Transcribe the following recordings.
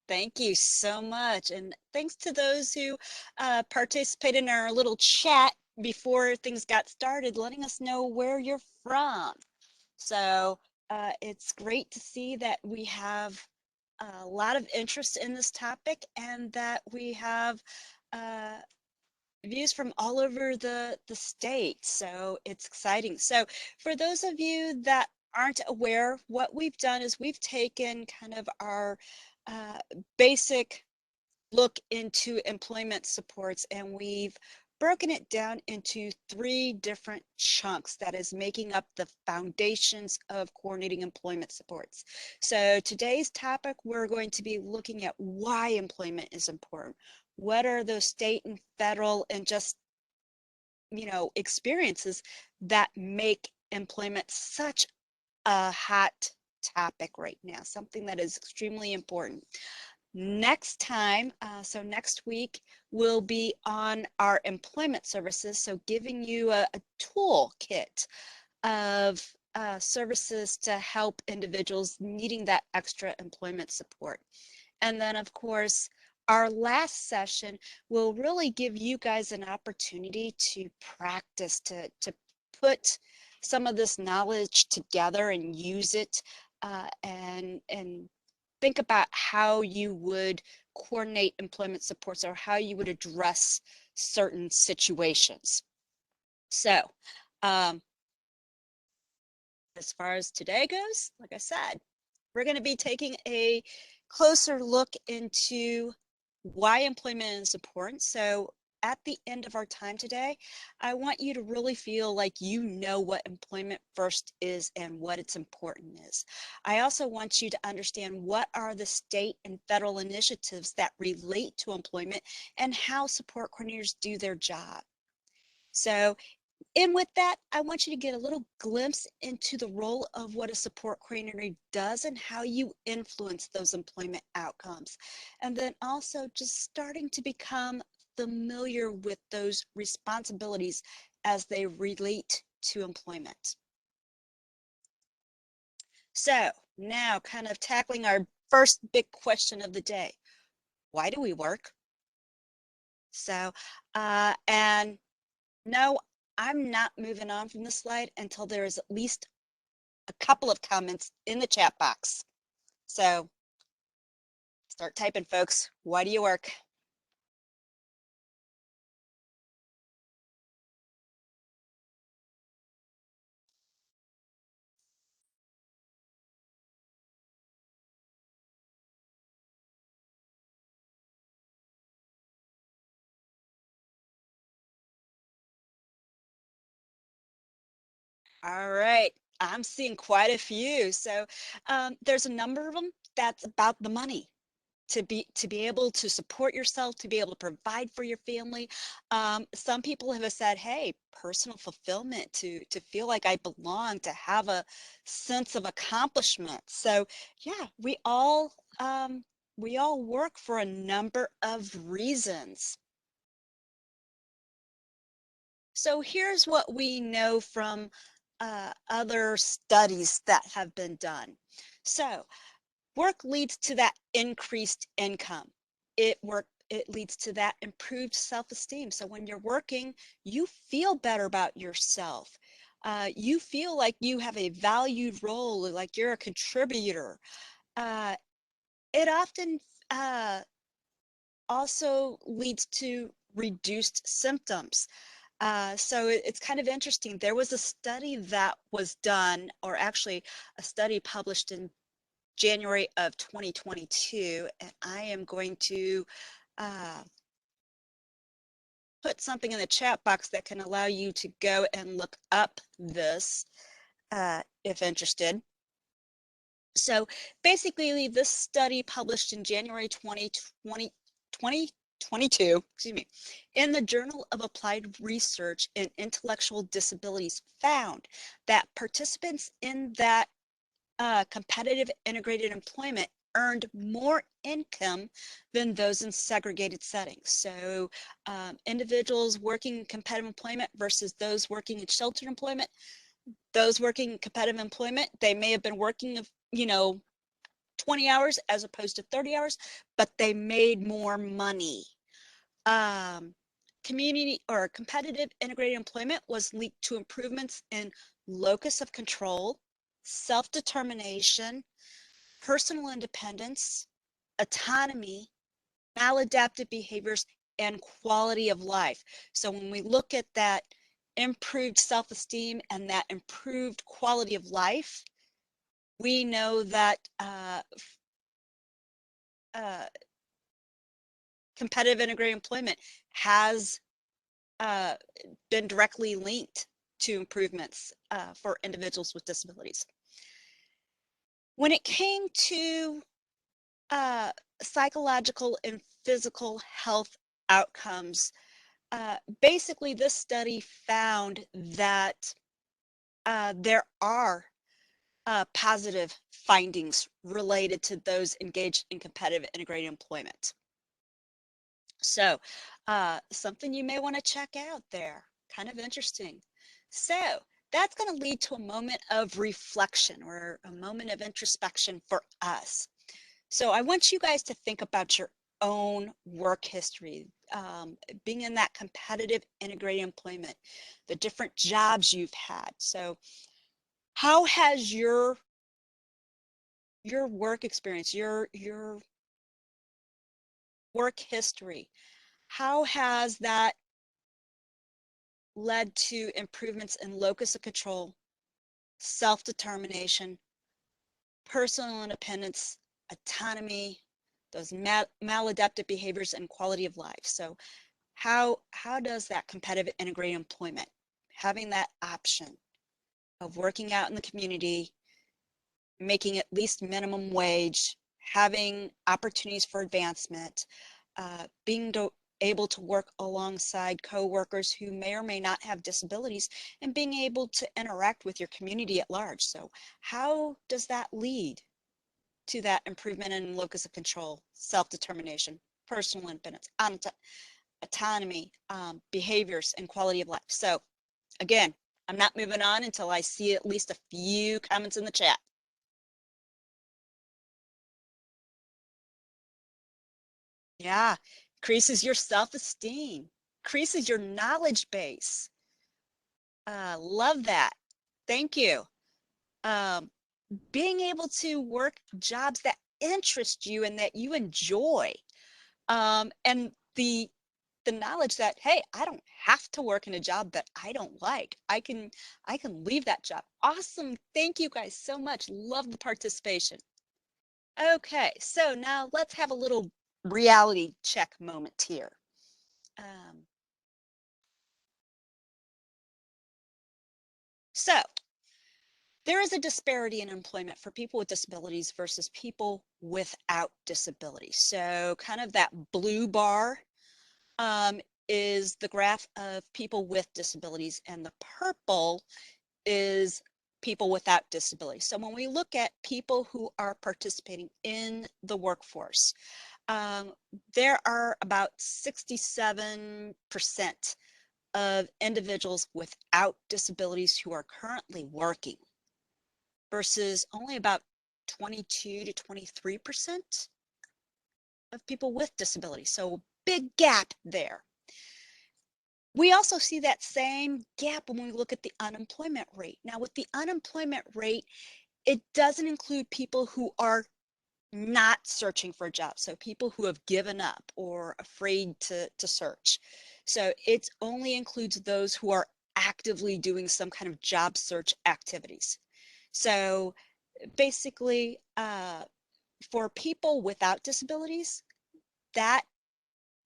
Thank you so much. And thanks to those who participated in our little chat before things got started, letting us know where you're from. So it's great to see that we have a lot of interest in this topic and that we have uh, views from all over the state. So it's exciting. So for those of you that aren't aware, what we've done is we've taken kind of our uh, basic look into employment supports, and we've broken it down into three different chunks that is making up the foundations of coordinating employment supports. So today's topic, we're going to be looking at why employment is important. What are those state and federal and just, experiences that make employment such a hot topic right now, something that is extremely important. Next time, so next week, will be on our employment services. So giving you a toolkit of services to help individuals needing that extra employment support. And then, of course, our last session will really give you guys an opportunity to practice, to put some of this knowledge together and use it and think about how you would coordinate employment supports or how you would address certain situations. So, um, as far as today goes, like I said, we're going to be taking a closer look into why employment is important. So at the end of our time today, I want you to really feel like you know what employment first is and what its important is. I also want you to understand what are the state and federal initiatives that relate to employment and how support coordinators do their job. So and with that, I want you to get a little glimpse into the role of what a support coordinator does and how you influence those employment outcomes. And then also just starting to become familiar with those responsibilities as they relate to employment. So now kind of tackling our first big question of the day. Why do we work? So, and no, I'm not moving on from the slide until there is at least a couple of comments in the chat box. So start typing, folks. Why do you work? All right. I'm seeing quite a few. So there's a number of them that's about the money. To be able to support yourself, to be able to provide for your family. Some people have said, hey, personal fulfillment, to feel like I belong, to have a sense of accomplishment. So yeah, we all work for a number of reasons. So here's what we know from other studies that have been done. So work leads to that increased income. It leads to that improved self-esteem. So when you're working, you feel better about yourself. You feel like you have a valued role, like you're a contributor. Uh, it often also leads to reduced symptoms. So it's kind of interesting. There was a study that was done, or actually a study published in January of 2022, and I am going to uh, put something in the chat box that can allow you to go and look up this if interested. So basically, this study published in January 2022, excuse me, in the Journal of Applied Research in Intellectual Disabilities found that participants in that competitive integrated employment earned more income than those in segregated settings. So individuals working in competitive employment versus those working in sheltered employment, those working in competitive employment, they may have been working, 20 hours as opposed to 30 hours, but they made more money. Um, Community or competitive integrated employment was linked to improvements in locus of control, self-determination, personal independence, autonomy, maladaptive behaviors, and quality of life. So when we look at that improved self-esteem and that improved quality of life, we know that uh, competitive integrated employment has uh, been directly linked to improvements for individuals with disabilities. When it came to uh, psychological and physical health outcomes, basically this study found that there are positive findings related to those engaged in competitive integrated employment. So something you may want to check out there, kind of interesting. So that's going to lead to a moment of reflection or a moment of introspection for us. So I want you guys to think about your own work history, being in that competitive integrated employment, the different jobs you've had. So how has your work experience, your work history, how has that led to improvements in locus of control, self-determination, personal independence, autonomy, those maladaptive behaviors, and quality of life? So how does that competitive integrated employment, having that option of working out in the community, making at least minimum wage, having opportunities for advancement, being able to work alongside coworkers who may or may not have disabilities, and being able to interact with your community at large. So how does that lead to that improvement in locus of control, self-determination, personal independence, autonomy, behaviors, and quality of life? So again, I'm not moving on until I see at least a few comments in the chat. Yeah, increases your self-esteem, increases your knowledge base. Love that. Thank you. Um, Being able to work jobs that interest you and that you enjoy. And the knowledge that, hey, I don't have to work in a job that I don't like. I can leave that job. Awesome. Thank you guys so much. Love the participation. Okay, so now let's have a little reality check moment here. Um, so there is a disparity in employment for people with disabilities versus people without disabilities. So kind of that blue bar um, is the graph of people with disabilities, and the purple is people without disabilities. So when we look at people who are participating in the workforce, um, there are about 67% of individuals without disabilities who are currently working versus only about 22 to 23% of people with disabilities. So big gap there. We also see that same gap when we look at the unemployment rate. Now with the unemployment rate, it doesn't include people who are not searching for a job. So people who have given up or afraid to search. So it only includes those who are actively doing some kind of job search activities. So basically, for people without disabilities, that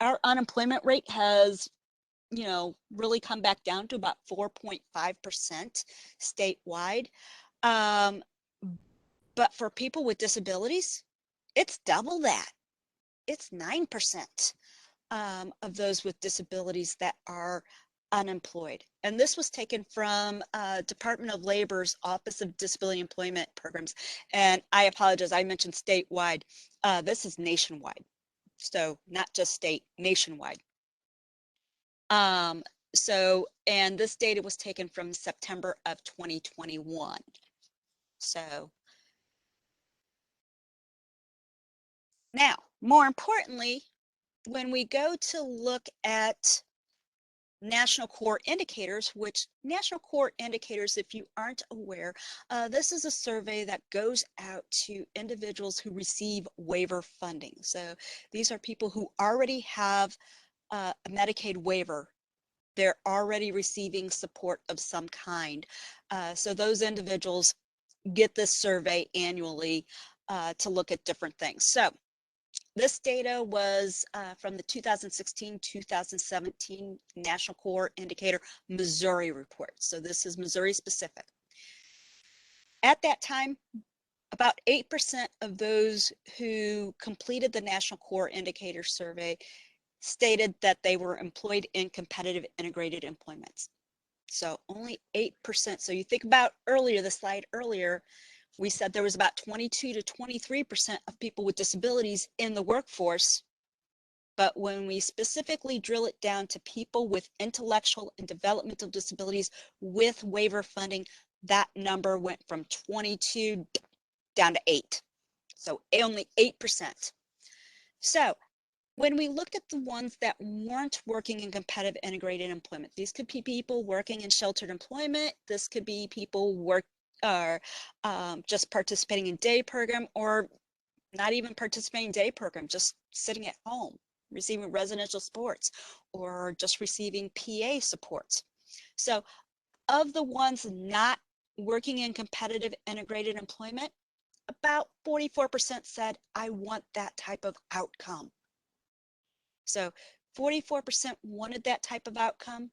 our unemployment rate has, really come back down to about 4.5% statewide. Um, but for people with disabilities, it's double that. It's 9% of those with disabilities that are unemployed. And this was taken from Department of Labor's Office of Disability Employment Programs. And I apologize, I mentioned statewide. This is nationwide. So not just state, nationwide. Um, and this data was taken from September of 2021. So Now, more importantly, when we go to look at national core indicators, which national core indicators, if you aren't aware, this is a survey that goes out to individuals who receive waiver funding. So these are people who already have a Medicaid waiver. They're already receiving support of some kind. So those individuals get this survey annually to look at different things. So this data was from the 2016-2017 National Core Indicator Missouri report. So this is Missouri specific. At that time, about 8% of those who completed the National Core Indicator survey stated that they were employed in competitive integrated employments. So only 8%. So you think about earlier, the slide earlier, we said there was about 22 to 23% of people with disabilities in the workforce. But when we specifically drill it down to people with intellectual and developmental disabilities with waiver funding, that number went from 22 down to 8. So only 8%. So when we looked at the ones that weren't working in competitive integrated employment, these could be people working in sheltered employment. This could be people just participating in day program, or not even participating in day program, just sitting at home, receiving residential supports, or just receiving PA supports. So of the ones not working in competitive integrated employment, about 44% said, I want that type of outcome. So 44% wanted that type of outcome.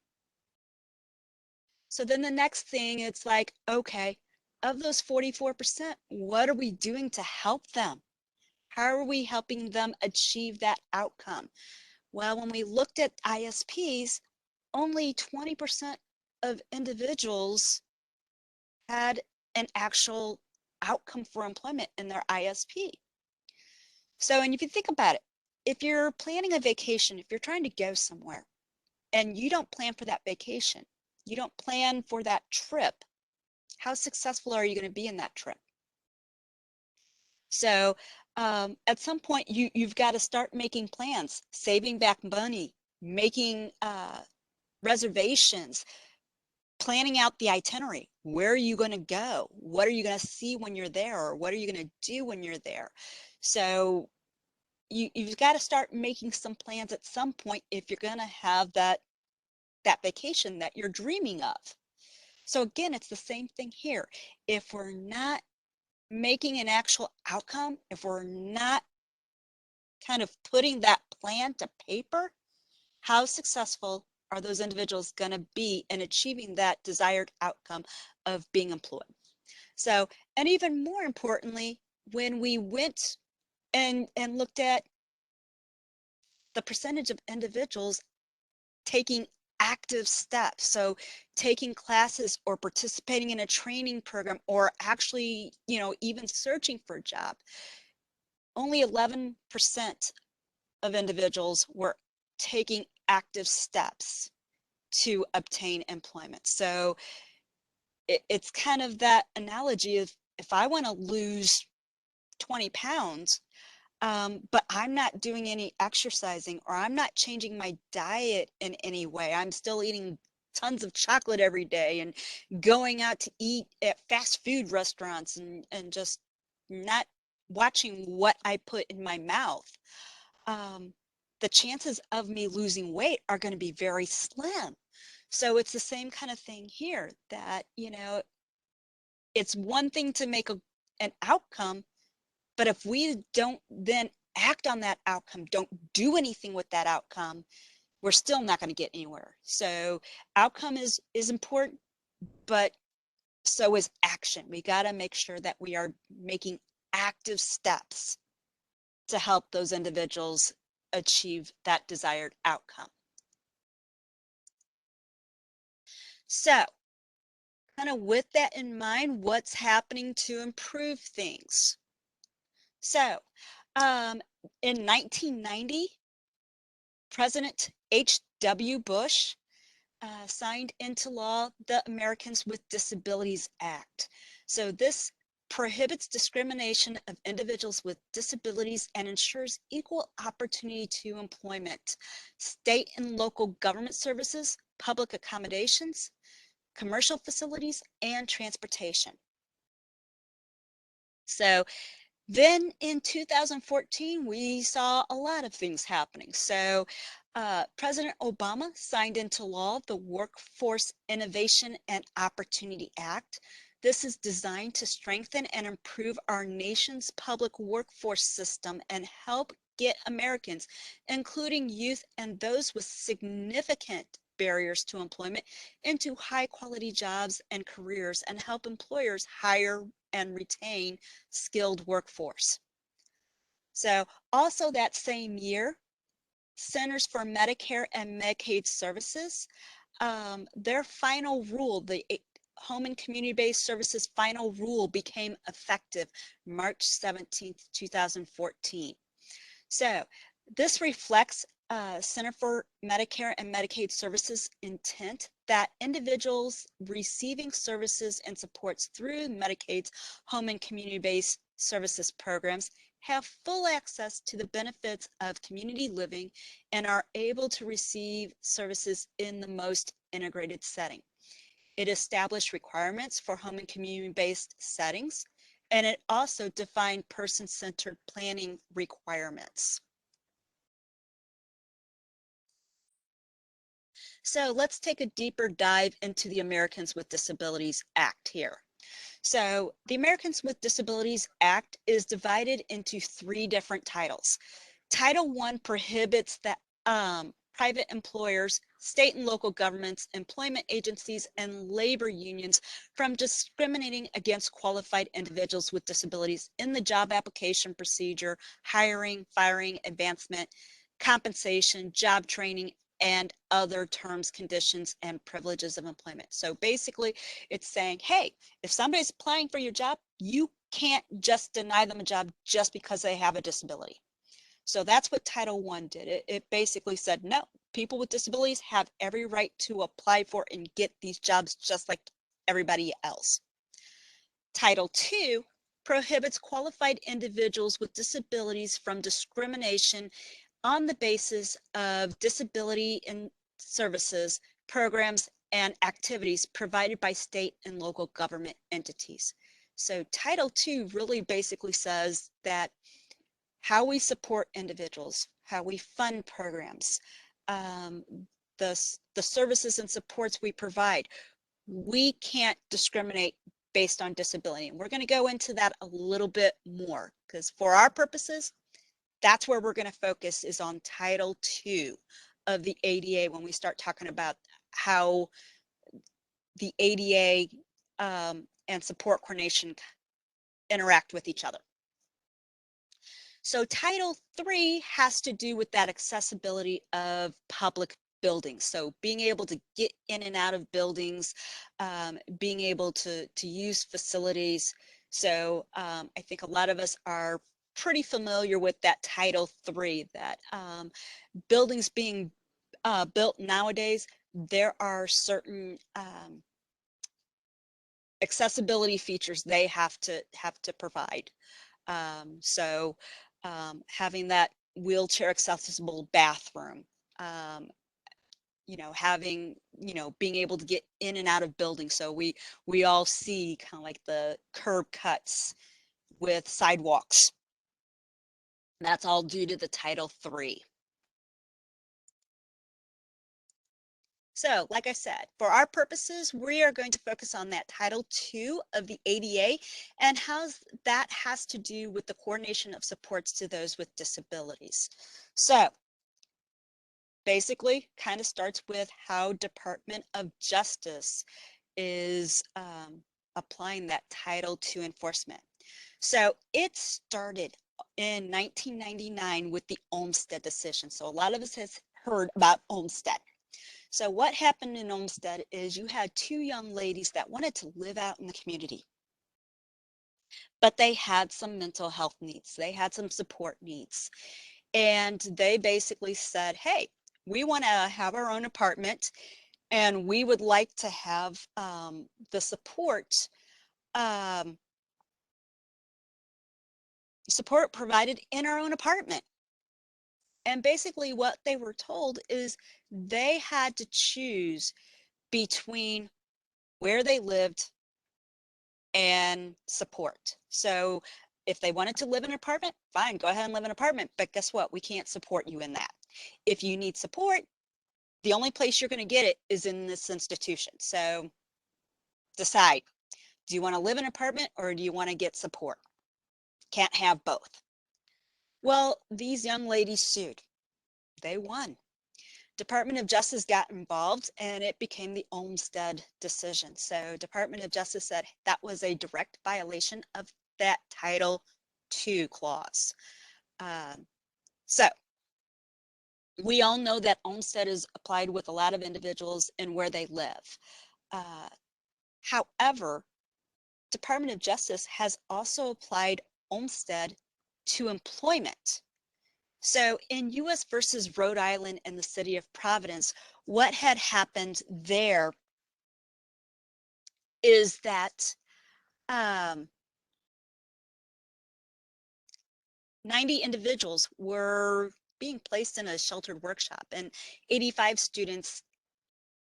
So then the next thing, it's like, okay, of those 44%, what are we doing to help them? How are we helping them achieve that outcome? Well, when we looked at ISPs, only 20% of individuals had an actual outcome for employment in their ISP. So, and if you think about it, if you're planning a vacation, if you're trying to go somewhere and you don't plan for that vacation, you don't plan for that trip, how successful are you going to be in that trip? So at some point, you've got to start making plans, saving back money, making reservations, planning out the itinerary. Where are you going to go? What are you going to see when you're there? Or what are you going to do when you're there? So you've got to start making some plans at some point if you're going to have that vacation that you're dreaming of. So again, it's the same thing here. If we're not making an actual outcome, if we're not kind of putting that plan to paper, how successful are those individuals going to be in achieving that desired outcome of being employed? So, and even more importantly, when we went and looked at the percentage of individuals taking active steps, so taking classes or participating in a training program or actually, even searching for a job, only 11% of individuals were taking active steps to obtain employment. So it's kind of that analogy of, if I want to lose 20 pounds, but I'm not doing any exercising, or I'm not changing my diet in any way, I'm still eating tons of chocolate every day and going out to eat at fast food restaurants and just not watching what I put in my mouth, the chances of me losing weight are going to be very slim. So it's the same kind of thing here, that, it's one thing to make an outcome, but if we don't then act on that outcome, don't do anything with that outcome, we're still not going to get anywhere. So outcome is important, but so is action. We got to make sure that we are making active steps to help those individuals achieve that desired outcome. So kind of with that in mind, what's happening to improve things? So in 1990, President H.W. Bush signed into law the Americans with Disabilities Act. So this prohibits discrimination of individuals with disabilities and ensures equal opportunity to employment, state and local government services, public accommodations, commercial facilities, and transportation. So then in 2014, we saw a lot of things happening. So President Obama signed into law the Workforce Innovation and Opportunity Act. This is designed to strengthen and improve our nation's public workforce system and help get Americans, including youth and those with significant barriers to employment, into high quality jobs and careers, and help employers hire and retain skilled workforce. So also that same year, Centers for Medicare and Medicaid Services, their final rule, the Home and Community-Based Services final rule, became effective March 17th, 2014. So this reflects Center for Medicare and Medicaid Services intent that individuals receiving services and supports through Medicaid's home and community-based services programs have full access to the benefits of community living and are able to receive services in the most integrated setting. It established requirements for home and community-based settings, and it also defined person-centered planning requirements. So let's take a deeper dive into the Americans with Disabilities Act here. So the Americans with Disabilities Act is divided into three different titles. Title I prohibits that private employers, state and local governments, employment agencies, and labor unions from discriminating against qualified individuals with disabilities in the job application procedure, hiring, firing, advancement, compensation, job training, and other terms, conditions, and privileges of employment. So basically, it's saying, hey, if somebody's applying for your job, you can't just deny them a job just because they have a disability. So that's what Title I did. It basically said, no, people with disabilities have every right to apply for and get these jobs just like everybody else. Title II prohibits qualified individuals with disabilities from discrimination on the basis of disability in services, programs, and activities provided by state and local government entities. So Title II really basically says that how we support individuals, how we fund programs, um, the services and supports we provide. We can't discriminate based on disability. And we're going to go into that a little bit more because for our purposes, that's where we're going to focus, is on Title II of the ADA when we start talking about how the ADA and support coordination interact with each other. So Title III has to do with that accessibility of public buildings. So being able to get in and out of buildings, being able to use facilities. So I think a lot of us are pretty familiar with that Title III, that buildings being built nowadays, there are certain accessibility features they have to provide. So having that wheelchair accessible bathroom, having, being able to get in and out of buildings. So we all see kind of like the curb cuts with sidewalks. That's all due to the Title III. So, like I said, for our purposes, we are going to focus on that Title II of the ADA and how that has to do with the coordination of supports to those with disabilities. So, basically, kind of starts with how Department of Justice is applying that Title II enforcement. So, it started in 1999 with the Olmstead decision. So, a lot of us has heard about Olmstead. So what happened in Olmstead is you had two young ladies that wanted to live out in the community, but they had some mental health needs. They had some support needs. And they basically said, hey, we want to have our own apartment and we would like to have the support support provided in our own apartment. And basically what they were told is they had to choose between where they lived and support. So if they wanted to live in an apartment, fine, go ahead and live in an apartment. But guess what? We can't support you in that. If you need support, the only place you're going to get it is in this institution. So decide, do you want to live in an apartment or do you want to get support? Can't have both. Well, these young ladies sued. They won. Department of Justice got involved and it became the Olmstead decision. So Department of Justice said that was a direct violation of that Title II clause. So we all know that Olmstead is applied with a lot of individuals and where they live. Uh, However, Department of Justice has also applied Olmstead to employment. So in U.S. versus Rhode Island and the city of Providence, what had happened there is that 90 individuals were being placed in a sheltered workshop, and 85 students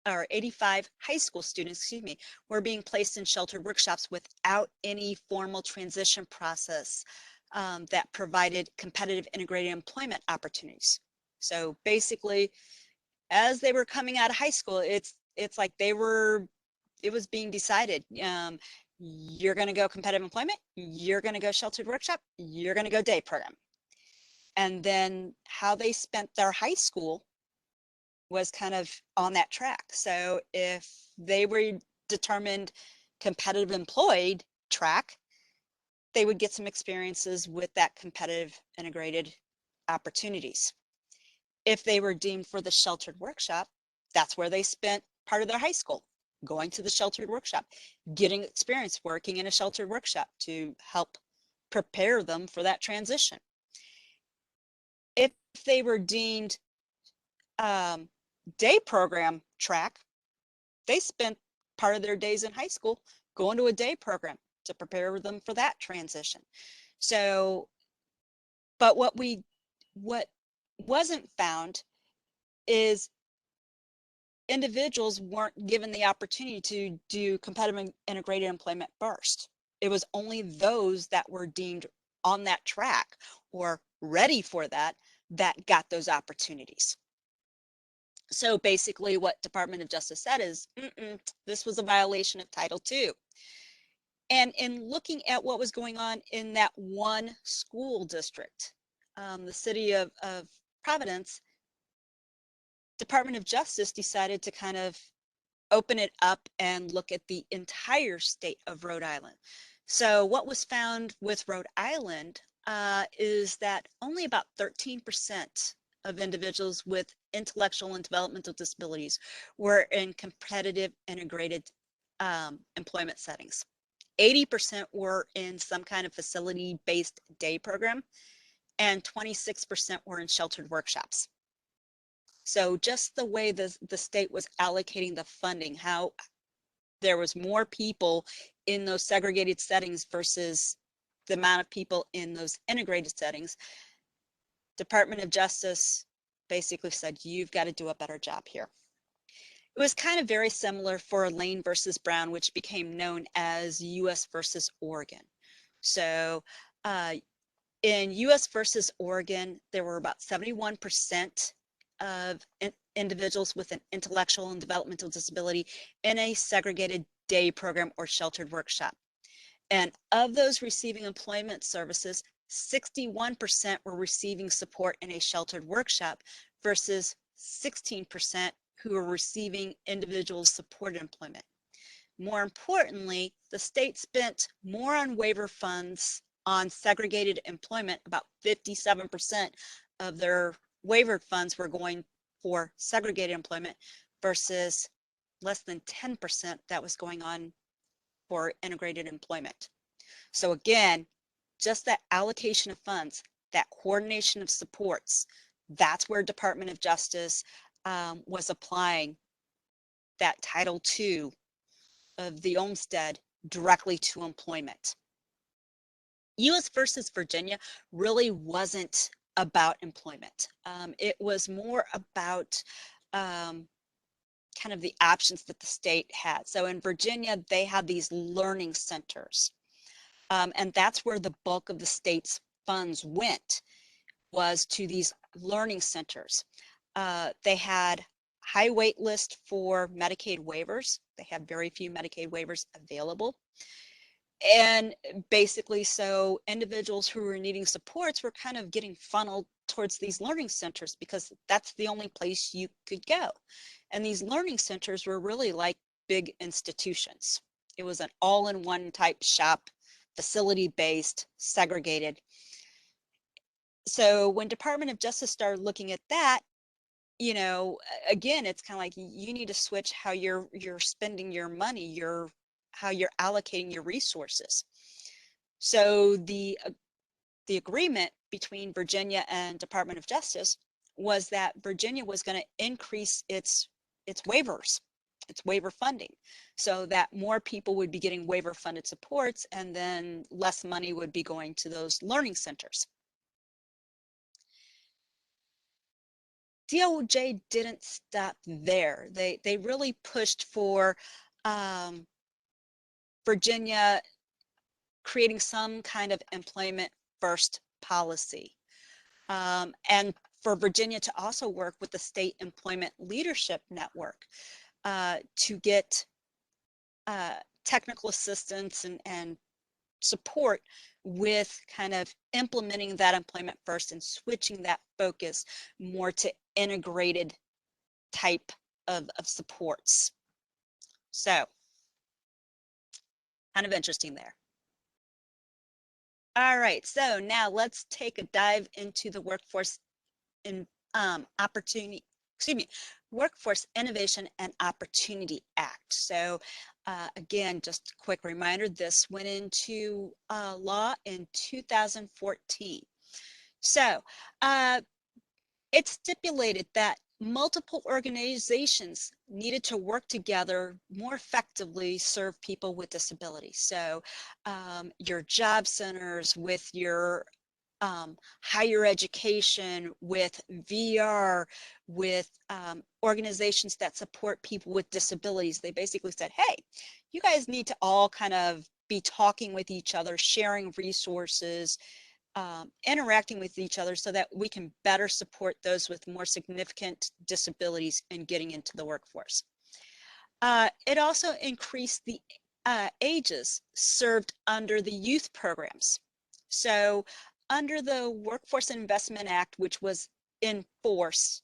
or 85 high school students, excuse me, were being placed in sheltered workshops without any formal transition process that provided competitive integrated employment opportunities. So basically, as they were coming out of high school, it's like it was being decided. You're going to go competitive employment, you're going to go sheltered workshop, you're going to go day program. And then how they spent their high school was kind of on that track. So if they were determined competitive employed track, they would get some experiences with that competitive integrated opportunities. If they were deemed for the sheltered workshop, that's where they spent part of their high school, going to the sheltered workshop, getting experience working in a sheltered workshop to help prepare them for that transition. If they were deemed day program track, they spent part of their days in high school going to a day program to prepare them for that transition. So, but what wasn't found is individuals weren't given the opportunity to do competitive integrated employment first. It was only those that were deemed on that track or ready for that that got those opportunities. So basically what Department of Justice said is, this was a violation of Title II. And in looking at what was going on in that one school district, the city of Providence, Department of Justice decided to kind of open it up and look at the entire state of Rhode Island. So what was found with Rhode Island is that only about 13% of individuals with intellectual and developmental disabilities were in competitive integrated employment settings. 80% were in some kind of facility-based day program, and 26% were in sheltered workshops. So just the way the state was allocating the funding, how there was more people in those segregated settings versus the amount of people in those integrated settings, Department of Justice basically said, you've got to do a better job here. It was kind of very similar for Lane versus Brown, which became known as US versus Oregon. So in US versus Oregon, there were about 71% of individuals with an intellectual and developmental disability in a segregated day program or sheltered workshop. And of those receiving employment services, 61% were receiving support in a sheltered workshop versus 16% who were receiving individual supported employment. More importantly, the state spent more on waiver funds on segregated employment. About 57% of their waiver funds were going for segregated employment versus less than 10% that was going on for integrated employment. So again, just that allocation of funds, that coordination of supports, that's where Department of Justice was applying that Title II of the Olmstead directly to employment. US versus Virginia really wasn't about employment. It was more about kind of the options that the state had. So in Virginia, they had these learning centers, and that's where the bulk of the state's funds went, was to these learning centers. They had high wait list for Medicaid waivers. They had very few Medicaid waivers available. And basically, so individuals who were needing supports were kind of getting funneled towards these learning centers because that's the only place you could go. And these learning centers were really like big institutions. It was an all-in-one type shop, facility-based, segregated. So when Department of Justice started looking at that, again, it's kind of like you need to switch how you're spending your money, how you're allocating your resources. So the agreement between Virginia and Department of Justice was that Virginia was going to increase its waivers, its waiver funding, so that more people would be getting waiver funded supports, and then less money would be going to those learning centers. DOJ didn't stop there. They really pushed for Virginia creating some kind of employment first policy. And for Virginia to also work with the State Employment Leadership Network to get technical assistance and support with kind of implementing that employment first and switching that focus more to integrated type of supports. So kind of interesting there. All right, so now let's take a dive into the workforce in opportunity, excuse me, Workforce Innovation and Opportunity Act. So again, just a quick reminder, this went into law in 2014. So it stipulated that multiple organizations needed to work together more effectively serve people with disabilities. So your job centers with your higher education, with VR, with organizations that support people with disabilities. They basically said, hey, you guys need to all kind of be talking with each other, sharing resources, interacting with each other so that we can better support those with more significant disabilities in getting into the workforce. It also increased the ages served under the youth programs. So under the Workforce Investment Act, which was in force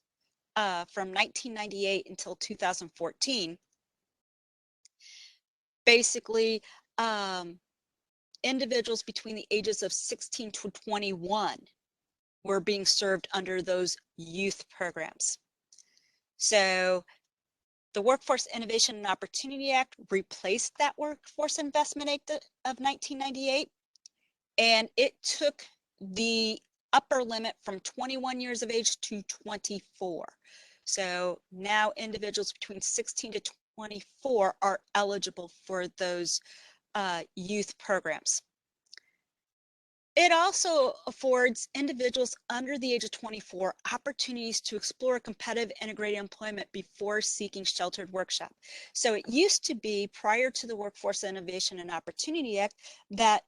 from 1998 until 2014, basically individuals between the ages of 16 to 21 were being served under those youth programs. So the Workforce Innovation and Opportunity Act replaced that Workforce Investment Act of 1998, and it took the upper limit from 21 years of age to 24. So now individuals between 16 to 24 are eligible for those youth programs. It also affords individuals under the age of 24 opportunities to explore competitive integrated employment before seeking sheltered workshop. So it used to be, prior to the Workforce Innovation and Opportunity Act, that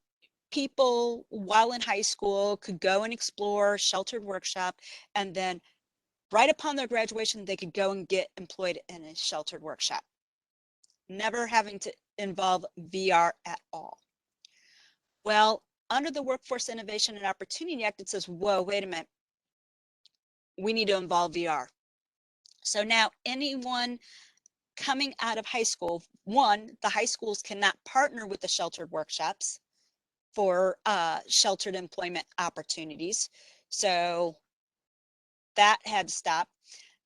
people while in high school could go and explore sheltered workshop, and then right upon their graduation they could go and get employed in a sheltered workshop, never having to involve VR at all. Well, under the Workforce Innovation and Opportunity Act, it says, whoa, wait a minute, we need to involve VR. So now anyone coming out of high school, one, the high schools cannot partner with the sheltered workshops for sheltered employment opportunities. So that had to stop.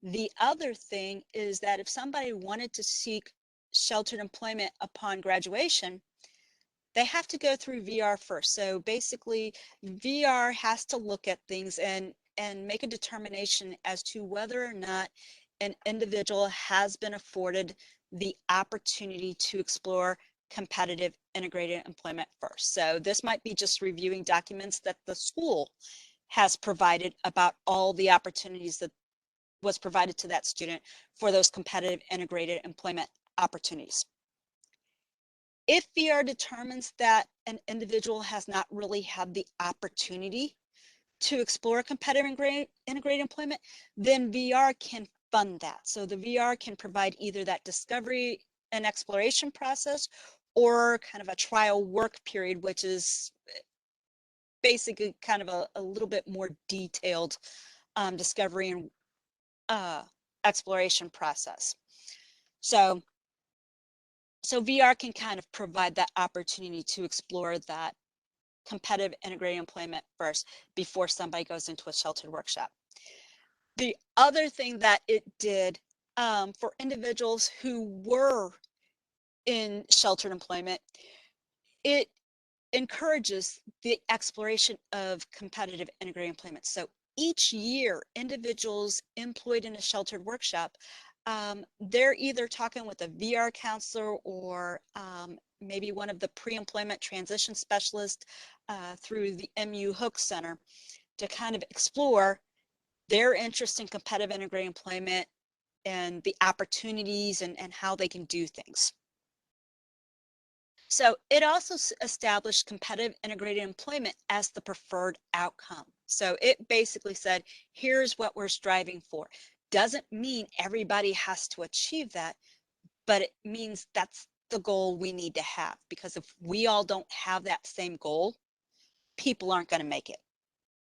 The other thing is that if somebody wanted to seek sheltered employment upon graduation, they have to go through VR first. So basically, VR has to look at things and make a determination as to whether or not an individual has been afforded the opportunity to explore competitive integrated employment first. So this might be just reviewing documents that the school has provided about all the opportunities that was provided to that student for those competitive integrated employment opportunities. If VR determines that an individual has not really had the opportunity to explore competitive integrated employment, then VR can fund that. So the VR can provide either that discovery and exploration process or kind of a trial work period, which is basically kind of a little bit more detailed discovery and exploration process. So VR can kind of provide that opportunity to explore that competitive integrated employment first before somebody goes into a sheltered workshop. The other thing that it did for individuals who were in sheltered employment, it encourages the exploration of competitive integrated employment. So each year, individuals employed in a sheltered workshop, they're either talking with a VR counselor or maybe one of the pre-employment transition specialists through the MU Hook Center to kind of explore their interest in competitive integrated employment and the opportunities and how they can do things. So it also established competitive integrated employment as the preferred outcome. So it basically said, here's what we're striving for. Doesn't mean everybody has to achieve that, but it means that's the goal we need to have, because if we all don't have that same goal, people aren't going to make it.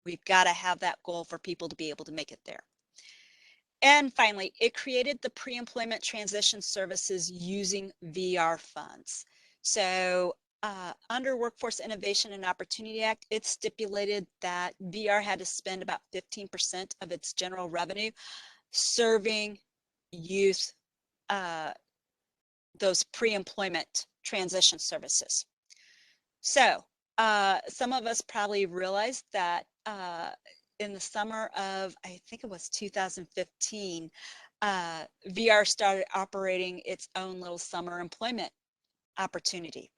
We've got to have that goal for people to be able to make it there. And finally, it created the pre-employment transition services using VR funds. So under Workforce Innovation and Opportunity Act, it stipulated that VR had to spend about 15% of its general revenue serving youth, those pre-employment transition services. So some of us probably realized that in the summer of, I think it was 2015, VR started operating its own little summer employment opportunity.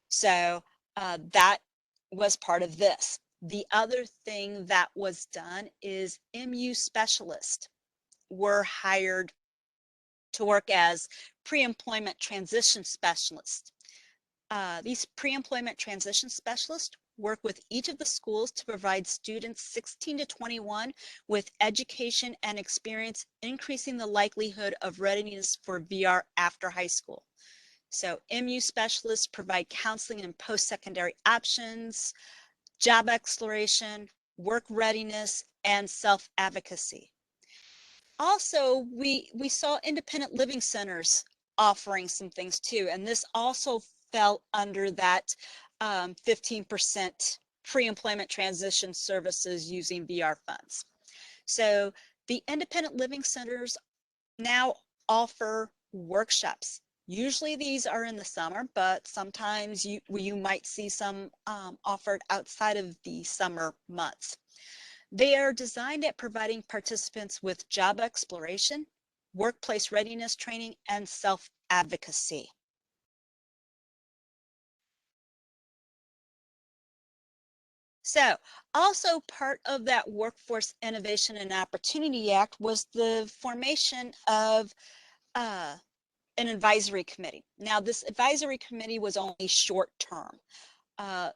So that was part of this. The other thing that was done is MU specialists were hired to work as pre-employment transition specialists. These pre-employment transition specialists work with each of the schools to provide students 16 to 21 with education and experience, increasing the likelihood of readiness for VR after high school. So MU specialists provide counseling and post-secondary options, job exploration, work readiness, and self-advocacy. Also, we saw independent living centers offering some things too, and this also fell under that 15% pre-employment transition services using VR funds. So the independent living centers now offer workshops. Usually these are in the summer, but sometimes you might see some offered outside of the summer months. They are designed at providing participants with job exploration, workplace readiness training, and self-advocacy. So also part of that Workforce Innovation and Opportunity Act was the formation of an advisory committee. Now, this advisory committee was only short term.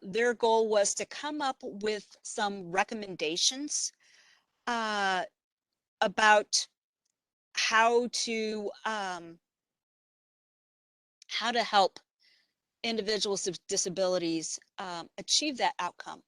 Their goal was to come up with some recommendations about how to help individuals with disabilities achieve that outcome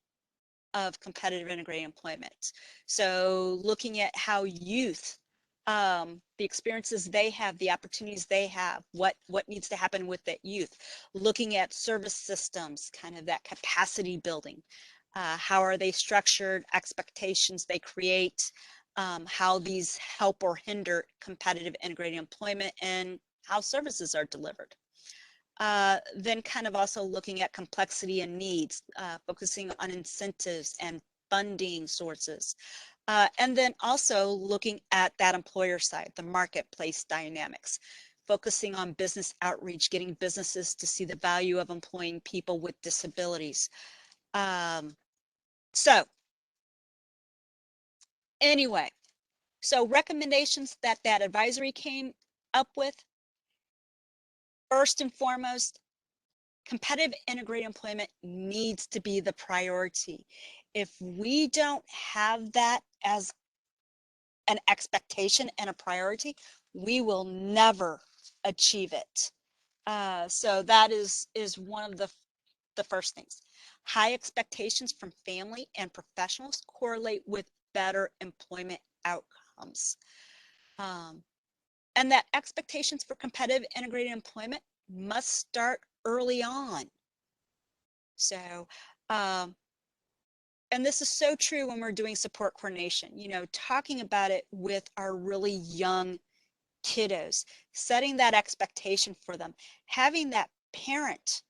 of competitive integrated employment. So looking at how youth, the experiences they have, the opportunities they have, what needs to happen with that youth, looking at service systems, kind of that capacity building, how are they structured, expectations they create, how these help or hinder competitive integrated employment, and how services are delivered. Then kind of also looking at complexity and needs, focusing on incentives and funding sources. And then also looking at that employer side, the marketplace dynamics. focusing on business outreach, getting businesses to see the value of employing people with disabilities. So anyway, so recommendations that advisory came up with, first and foremost, competitive integrated employment needs to be the priority. If we don't have that as an expectation and a priority, we will never achieve it. So that is one of the first things. High expectations from family and professionals correlate with better employment outcomes. And that expectations for competitive integrated employment must start early on. So, and this is so true when we're doing support coordination, you know, talking about it with our really young kiddos, setting that expectation for them, having that parent,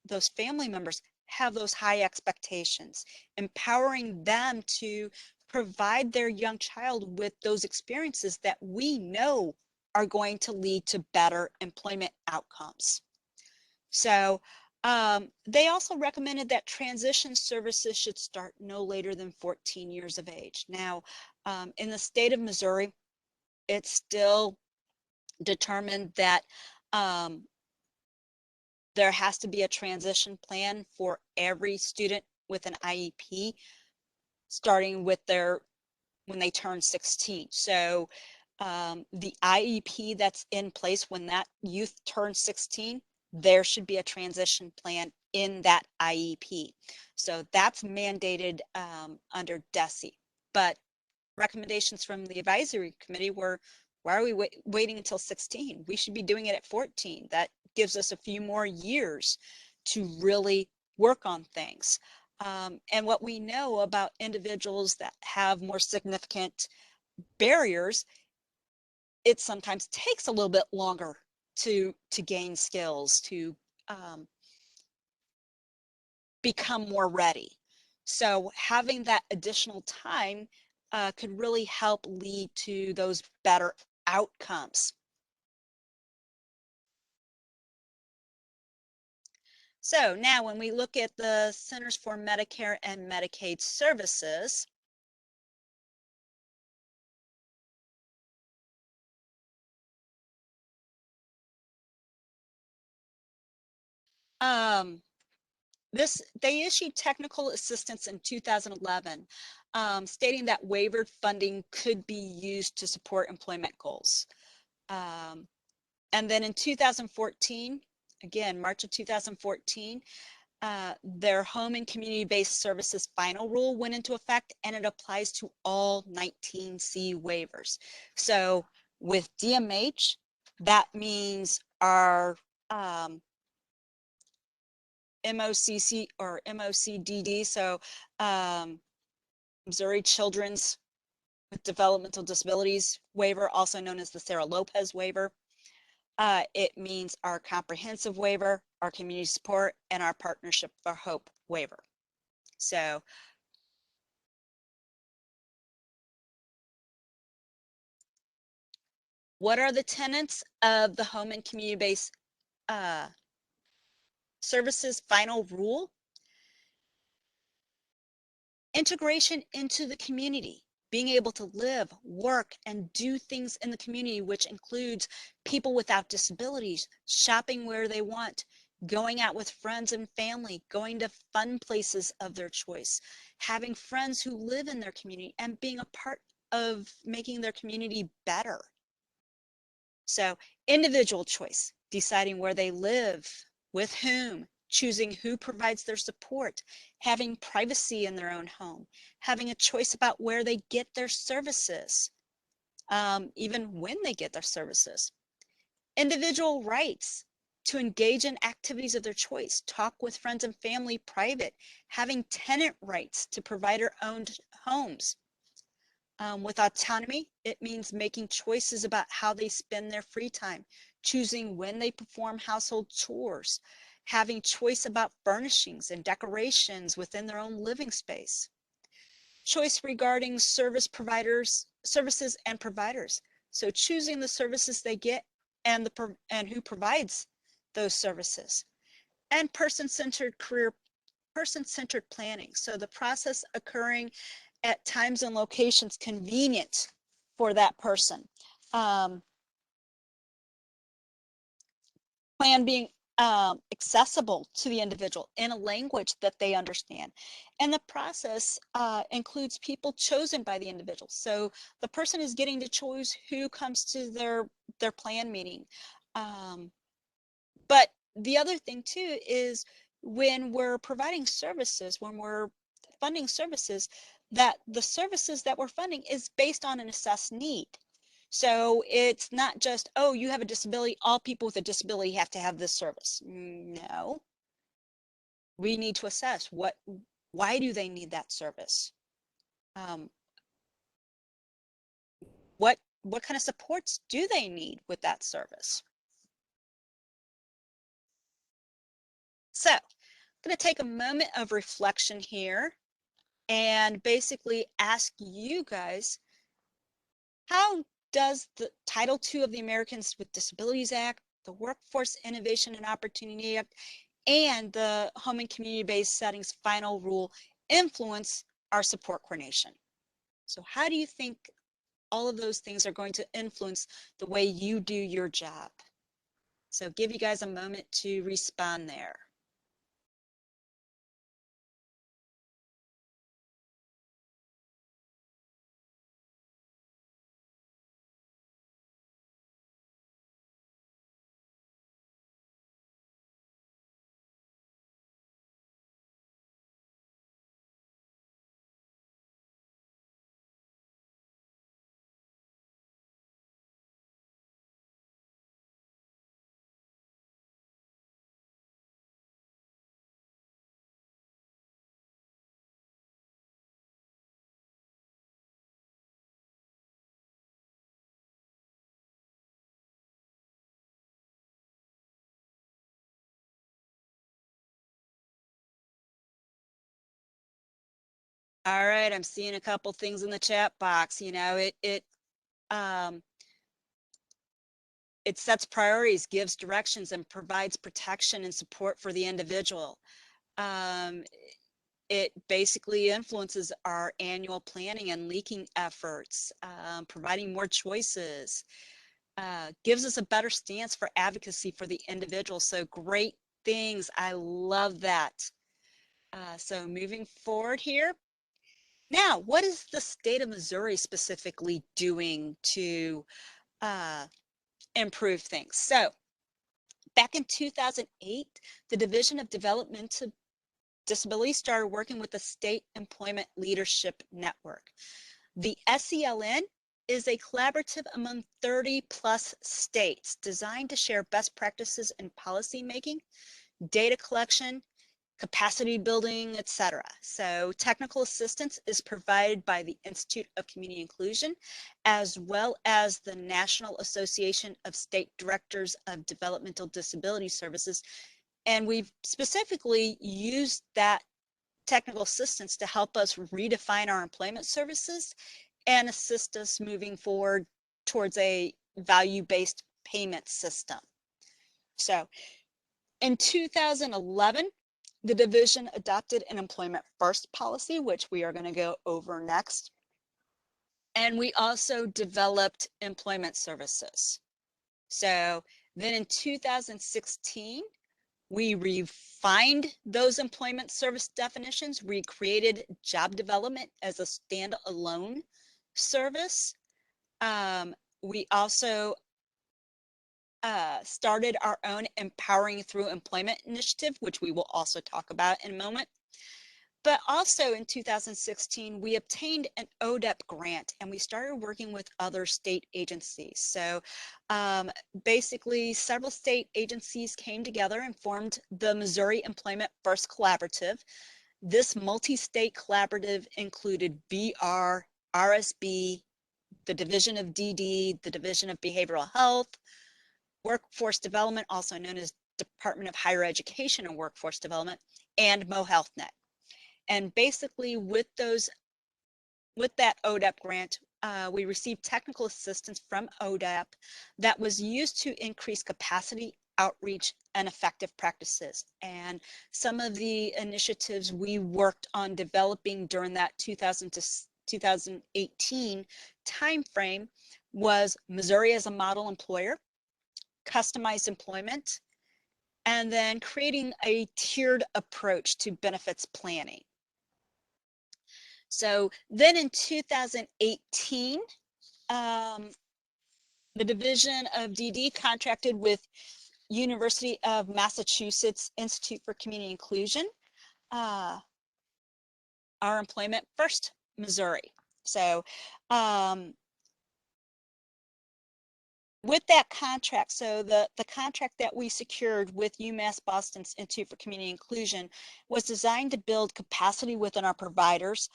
those family members have those high expectations, empowering them to provide their young child with those experiences that we know are going to lead to better employment outcomes. So they also recommended that transition services should start no later than 14 years of age. Now, in the state of Missouri, it's still determined that there has to be a transition plan for every student with an IEP, starting with when they turn 16. So the IEP that's in place when that youth turns 16, there should be a transition plan in that IEP. So that's mandated under DESE. But recommendations from the advisory committee were, why are we waiting until 16? We should be doing it at 14. That gives us a few more years to really work on things. And what we know about individuals that have more significant barriers, it sometimes takes a little bit longer to gain skills, to become more ready. So having that additional time could really help lead to those better outcomes. So now when we look at the Centers for Medicare and Medicaid Services, they issued technical assistance in 2011, stating that waivered funding could be used to support employment goals. And then in 2014, again, March of 2014, their home and community-based services final rule went into effect, and it applies to all 19C waivers. So with DMH, that means our MOCC or MOCDD, so Missouri Children's with Developmental Disabilities waiver, also known as the Sarah Lopez waiver. It means our comprehensive waiver, our community support, and our Partnership for Hope waiver. So what are the tenets of the home and community-based services final rule? Integration into the community, being able to live, work, and do things in the community, which includes people without disabilities, shopping where they want, going out with friends and family, going to fun places of their choice, having friends who live in their community, and being a part of making their community better. So individual choice, deciding where they live, with whom, choosing who provides their support, having privacy in their own home, having a choice about where they get their services, even when they get their services. Individual rights to engage in activities of their choice, talk with friends and family private, having tenant rights to provider-owned homes. With autonomy, it means making choices about how they spend their free time, choosing when they perform household chores, having choice about furnishings and decorations within their own living space. Choice regarding services and providers. So choosing the services they get and who provides those services, and person-centered planning. So the process occurring at times and locations convenient for that person. Plan being accessible to the individual in a language that they understand. And the process includes people chosen by the individual. So the person is getting to choose who comes to their plan meeting. But the other thing too is when we're providing services, when we're funding services, that the services that we're funding is based on an assessed need. So it's not just, oh, you have a disability, all people with a disability have to have this service. No, we need to assess why do they need that service? Um, what kind of supports do they need with that service? So I'm going to take a moment of reflection here and basically ask you guys, how does the Title II of the Americans with Disabilities Act, the Workforce Innovation and Opportunity Act, and the Home and Community-Based Settings Final Rule influence our support coordination? So how do you think all of those things are going to influence the way you do your job? So give you guys a moment to respond there. All right, I'm seeing a couple things in the chat box. You know, um, it sets priorities, gives directions, and provides protection and support for the individual. Um, it basically influences our annual planning and leaking efforts, providing more choices, gives us a better stance for advocacy for the individual. So great things. I love that. So moving forward here. Now, what is the state of Missouri specifically doing to improve things? So back in 2008, the Division of Developmental Disability started working with the State Employment Leadership Network. The SELN is a collaborative among 30 plus states designed to share best practices in policy making, data collection, capacity building, etc. So technical assistance is provided by the Institute of Community Inclusion, as well as the National Association of State Directors of Developmental Disability Services. And we've specifically used that technical assistance to help us redefine our employment services and assist us moving forward towards a value-based payment system. So in 2011, the division adopted an employment first policy, which we are going to go over next. And we also developed employment services. So then in 2016, we refined those employment service definitions. We created job development as a standalone service. We also started our own Empowering Through Employment initiative, which we will also talk about in a moment. But also in 2016, we obtained an ODEP grant and we started working with other state agencies. So basically several state agencies came together and formed the Missouri Employment First Collaborative. This multi-state collaborative included VR, RSB, the Division of DD, the Division of Behavioral Health, Workforce Development, also known as Department of Higher Education and Workforce Development, and MoHealthNet. And basically with that ODEP grant, we received technical assistance from ODAP that was used to increase capacity, outreach, and effective practices. And some of the initiatives we worked on developing during that 2000 to 2018 timeframe was Missouri as a model employer, customized employment, and then creating a tiered approach to benefits planning. So then in 2018, the Division of DD contracted with University of Massachusetts Institute for Community Inclusion, our Employment First Missouri. So with that contract, so the contract that we secured with UMass Boston's Institute for Community Inclusion was designed to build capacity within our providers.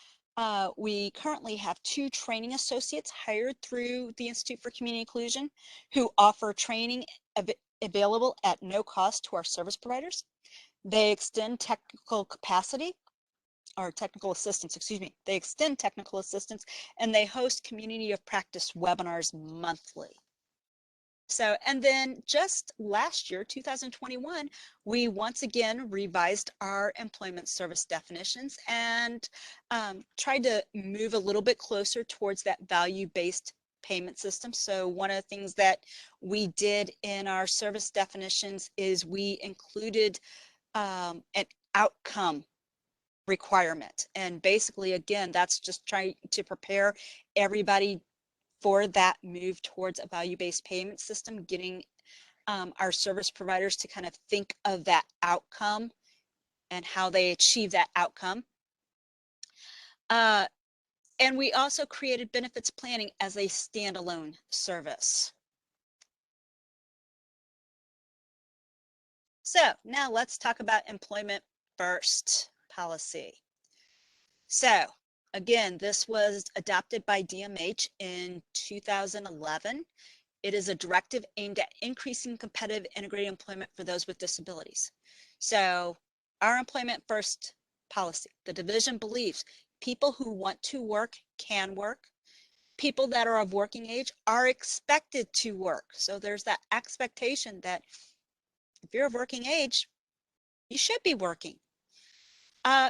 We currently have 2 training associates hired through the Institute for Community Inclusion who offer training available at no cost to our service providers. They extend technical capacity or technical assistance, excuse me. They extend technical assistance and they host community of practice webinars monthly. So, and then just last year, 2021, we once again revised our employment service definitions and tried to move a little bit closer towards that value-based payment system. So one of the things that we did in our service definitions is we included an outcome requirement. And basically, again, that's just trying to prepare everybody for that move towards a value-based payment system, getting our service providers to kind of think of that outcome and how they achieve that outcome. And we also created benefits planning as a standalone service. So now let's talk about employment first policy. So again, this was adopted by DMH in 2011. It is a directive aimed at increasing competitive integrated employment for those with disabilities. So our employment first policy, the division believes people who want to work can work. People that are of working age are expected to work. So there's that expectation that if you're of working age, you should be working.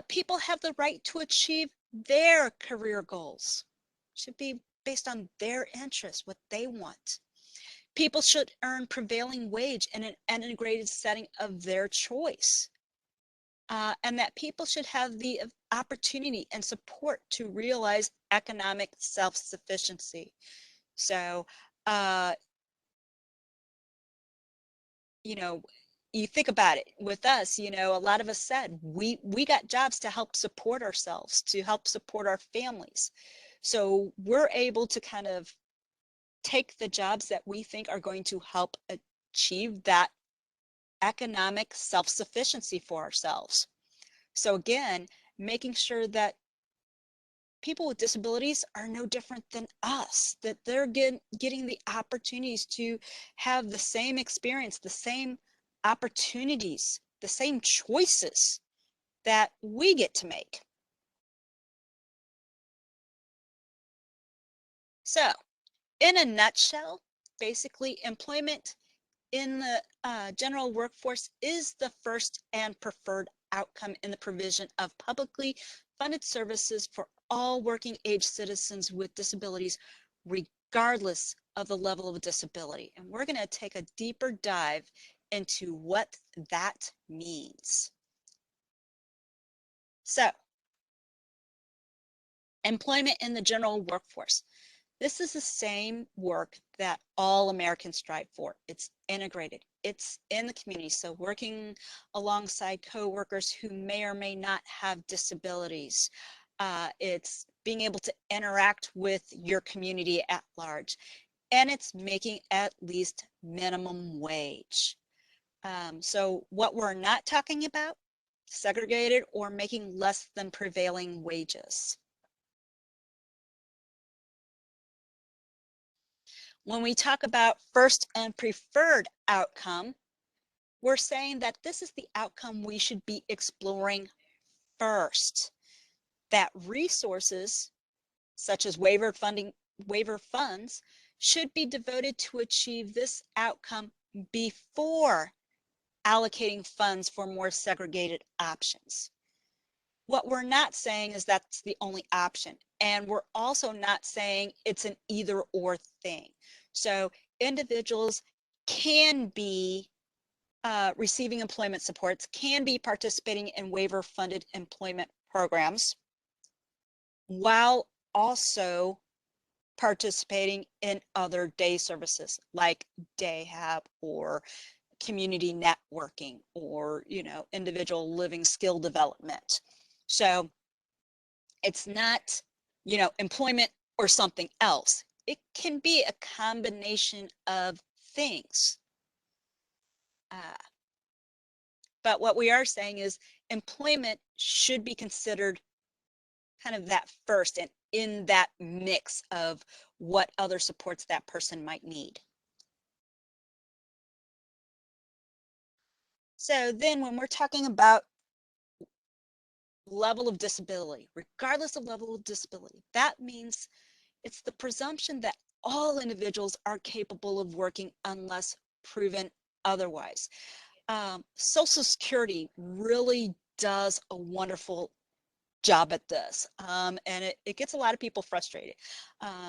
People have the right to achieve their career goals. Should be based on their interests, what they want. People should earn prevailing wage in an integrated setting of their choice. And that people should have the opportunity and support to realize economic self-sufficiency. So, you know, you think about it with us, you know, a lot of us said we got jobs to help support ourselves, to help support our families. So we're able to kind of take the jobs that we think are going to help achieve that economic self-sufficiency for ourselves. So again, making sure that people with disabilities are no different than us, that they're getting the opportunities to have the same experience, the same opportunities, the same choices that we get to make. So in a nutshell, basically employment in the general workforce is the first and preferred outcome in the provision of publicly funded services for all working age citizens with disabilities, regardless of the level of disability. And we're going to take a deeper dive into what that means. So, employment in the general workforce. This is the same work that all Americans strive for. It's integrated. It's in the community. So working alongside coworkers who may or may not have disabilities. It's being able to interact with your community at large. And it's making at least minimum wage. So what we're not talking about, segregated or making less than prevailing wages. When we talk about first and preferred outcome, we're saying that this is the outcome we should be exploring first. That resources such as waiver funding waiver funds should be devoted to achieve this outcome before allocating funds for more segregated options. What we're not saying is that's the only option. And we're also not saying it's an either or thing. So individuals can be receiving employment supports, can be participating in waiver funded employment programs, while also participating in other day services like day hab or community networking or, individual living skill development. So it's not, employment or something else. It can be a combination of things. But what we are saying is employment should be considered kind of that first and in that mix of what other supports that person might need. So then when we're talking about level of disability, regardless of level of disability, that means it's the presumption that all individuals are capable of working unless proven otherwise. Social Security really does a wonderful job at this. And it gets a lot of people frustrated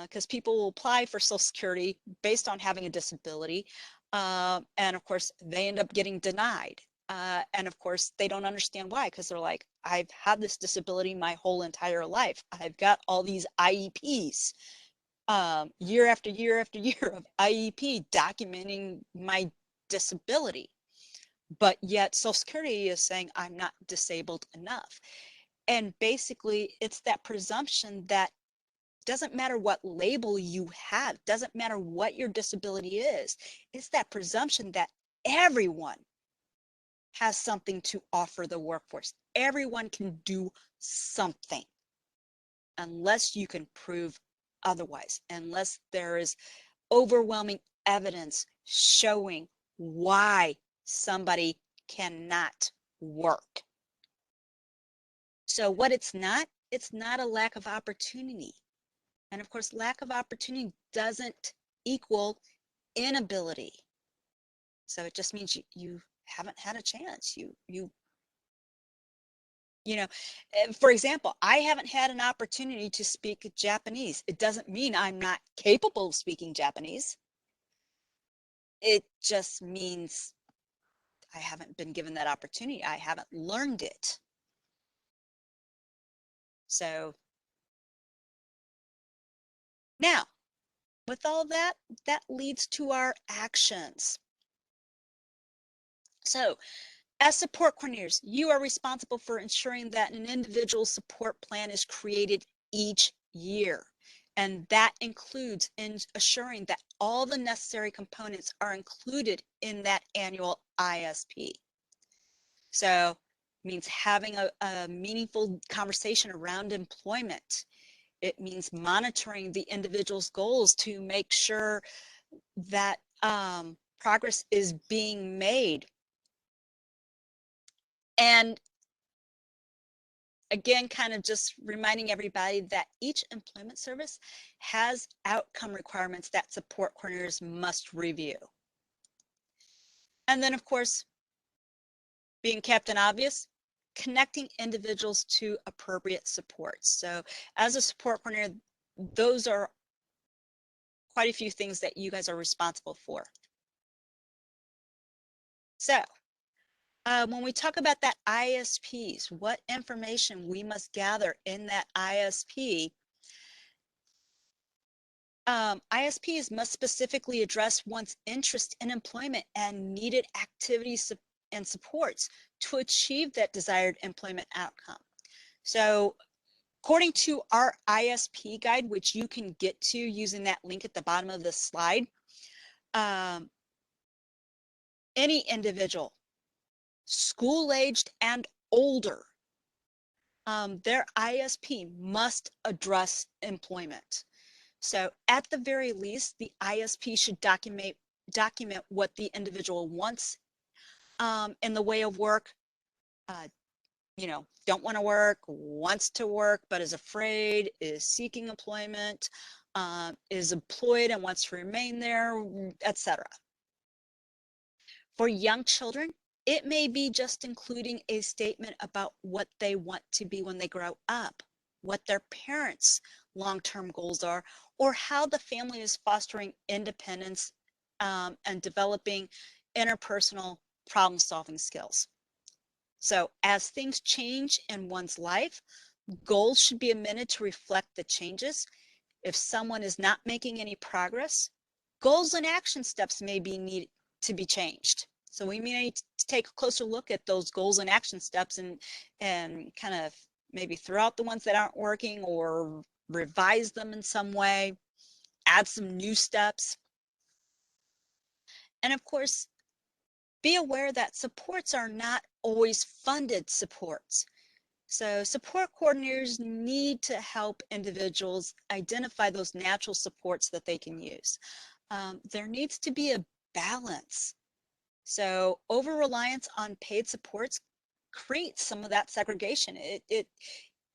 because people will apply for Social Security based on having a disability. And of course, they end up getting denied. And of course, they don't understand why, because they're like, I've had this disability my whole entire life. I've got all these IEPs, year after year after year of IEP documenting my disability. But yet Social Security is saying I'm not disabled enough. And basically, it's that presumption that doesn't matter what label you have, doesn't matter what your disability is. It's that presumption that everyone has something to offer the workforce. Everyone can do something unless you can prove otherwise, unless there is overwhelming evidence showing why somebody cannot work. So what it's not a lack of opportunity. And of course, lack of opportunity doesn't equal inability. So it just means you haven't had a chance. For example, I haven't had an opportunity to speak Japanese. It doesn't mean I'm not capable of speaking Japanese. It just means I haven't been given that opportunity. I haven't learned it. So now, with all that, that leads to our actions. So as support coordinators, you are responsible for ensuring that an individual support plan is created each year. And that includes in assuring that all the necessary components are included in that annual ISP. So it means having a meaningful conversation around employment. It means monitoring the individual's goals to make sure that progress is being made. And again, kind of just reminding everybody that each employment service has outcome requirements that support coordinators must review. And then, of course, being Captain Obvious, connecting individuals to appropriate supports. So as a support coordinator, those are quite a few things that you guys are responsible for. So when we talk about that ISPs, what information we must gather in that ISP, ISPs must specifically address one's interest in employment and needed activities and supports to achieve that desired employment outcome. So according to our ISP guide, which you can get to using that link at the bottom of this slide, any individual, school-aged and older, their ISP must address employment. So at the very least, the ISP should document what the individual wants in the way of work, don't want to work, wants to work, but is afraid, is seeking employment, is employed and wants to remain there, etc. For young children, it may be just including a statement about what they want to be when they grow up, what their parents' long-term goals are, or how the family is fostering independence and developing interpersonal problem-solving skills. So as things change in one's life, goals should be amended to reflect the changes. If someone is not making any progress, goals and action steps may be needed to be changed. So we may need to take a closer look at those goals and action steps and kind of maybe throw out the ones that aren't working or revise them in some way, add some new steps. And of course, be aware that supports are not always funded supports. So support coordinators need to help individuals identify those natural supports that they can use. There needs to be a balance. So over-reliance on paid supports creates some of that segregation.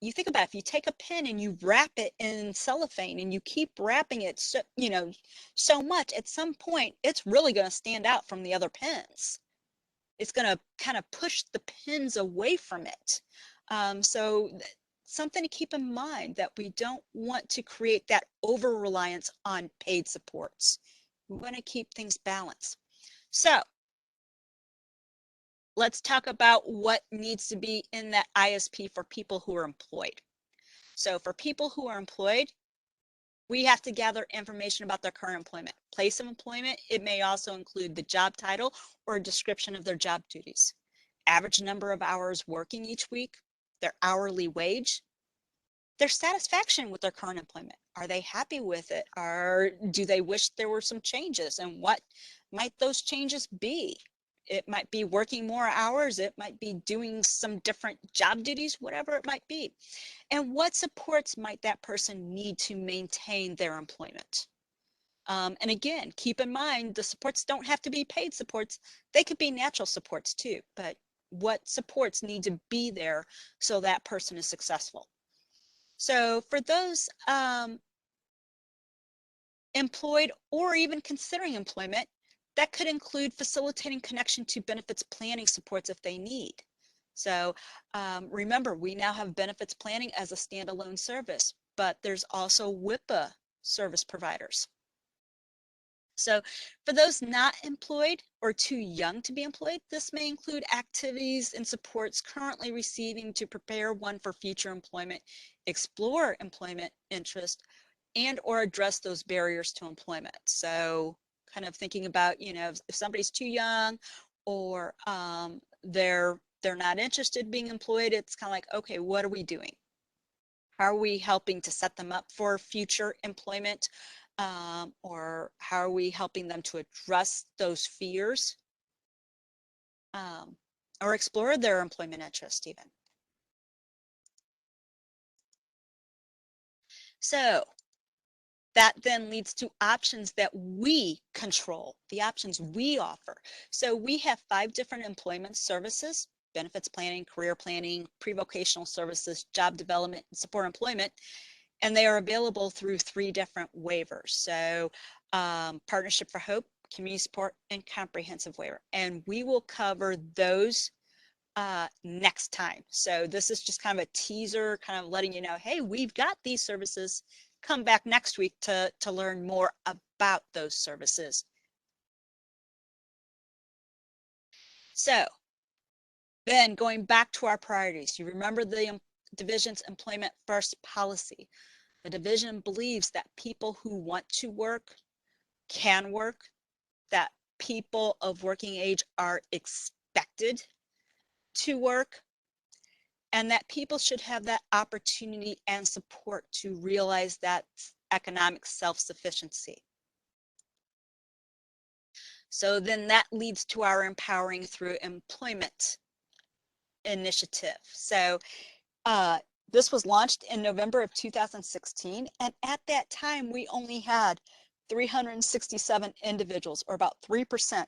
You think about it, if you take a pen and you wrap it in cellophane and you keep wrapping it so much, at some point it's really going to stand out from the other pens. It's going to kind of push the pins away from it. So something to keep in mind, that we don't want to create that over-reliance on paid supports. We want to keep things balanced. So let's talk about what needs to be in that ISP for people who are employed. So for people who are employed, we have to gather information about their current employment. Place of employment, it may also include the job title or a description of their job duties. Average number of hours working each week, their hourly wage, their satisfaction with their current employment. Are they happy with it? Or do they wish there were some changes? And what might those changes be? It might be working more hours. It might be doing some different job duties, whatever it might be. And what supports might that person need to maintain their employment? And again, keep in mind, the supports don't have to be paid supports. They could be natural supports too, but what supports need to be there so that person is successful. So for those employed or even considering employment, that could include facilitating connection to benefits planning supports if they need. So remember, we now have benefits planning as a standalone service, but there's also WIPA service providers. So for those not employed or too young to be employed, this may include activities and supports currently receiving to prepare one for future employment, explore employment interest, and or address those barriers to employment. So kind of thinking about, if somebody's too young or they're not interested in being employed, it's kind of like, okay, what are we doing? How are we helping to set them up for future employment? Or how are we helping them to address those fears or explore their employment interest even? So that then leads to options that we control, the options we offer. So we have 5 different employment services: benefits planning, career planning, pre-vocational services, job development, and support employment. And they are available through 3 different waivers. So Partnership for Hope, Community Support, and Comprehensive Waiver. And we will cover those next time. So this is just kind of a teaser, kind of letting you know, hey, we've got these services. Come back next week to learn more about those services. So then going back to our priorities, you remember the division's employment first policy. The division believes that people who want to work can work, that people of working age are expected to work, and that people should have that opportunity and support to realize that economic self-sufficiency. So then that leads to our Empowering Through Employment initiative. So this was launched in November of 2016, and at that time we only had 367 individuals, or about 3%,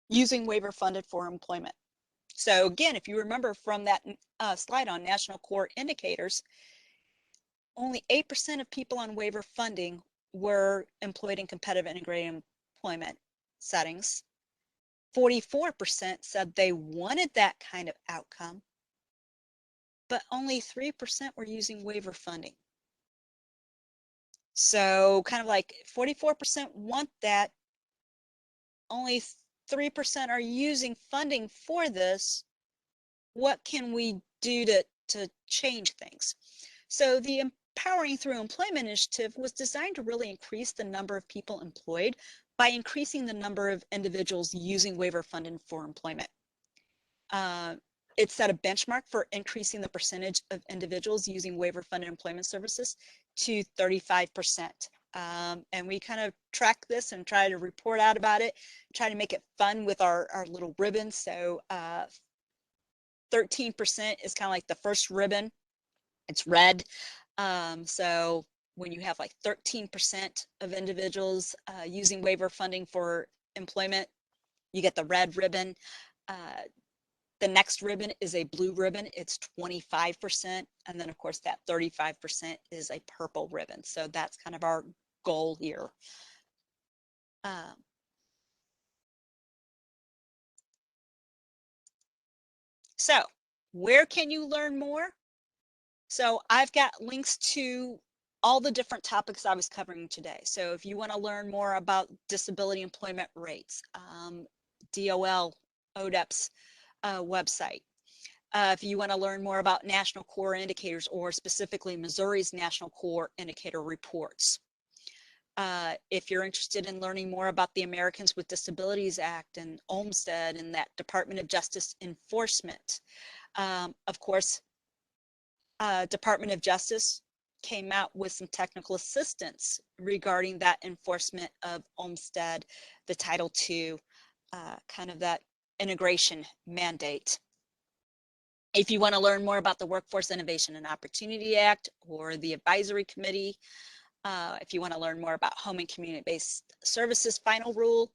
using waiver funded for employment. So again, if you remember from that slide on national core indicators, only 8% of people on waiver funding were employed in competitive integrated employment settings. 44% said they wanted that kind of outcome, but only 3% were using waiver funding. So kind of like 44% want that, only 3% are using funding for this. What can we do to change things? So the Empowering Through Employment initiative was designed to really increase the number of people employed by increasing the number of individuals using waiver funding for employment. It set a benchmark for increasing the percentage of individuals using waiver funded employment services to 35%. And we kind of track this and try to report out about it, try to make it fun with our little ribbons. So 13% is kind of like the first ribbon. It's red. So when you have like 13% of individuals using waiver funding for employment, you get the red ribbon. The next ribbon is a blue ribbon. It's 25%. And then of course that 35% is a purple ribbon. So that's kind of our goal here. So where can you learn more? So I've got links to all the different topics I was covering today. So if you want to learn more about disability employment rates, DOL, ODEP's website, if you want to learn more about national core indicators or specifically Missouri's national core indicator reports. If you're interested in learning more about the Americans with Disabilities Act and Olmstead and that Department of Justice enforcement, of course, Department of Justice came out with some technical assistance regarding that enforcement of Olmstead, the Title II, kind of that integration mandate. If you want to learn more about the Workforce Innovation and Opportunity Act or the Advisory Committee, if you want to learn more about Home and Community-Based Services Final Rule,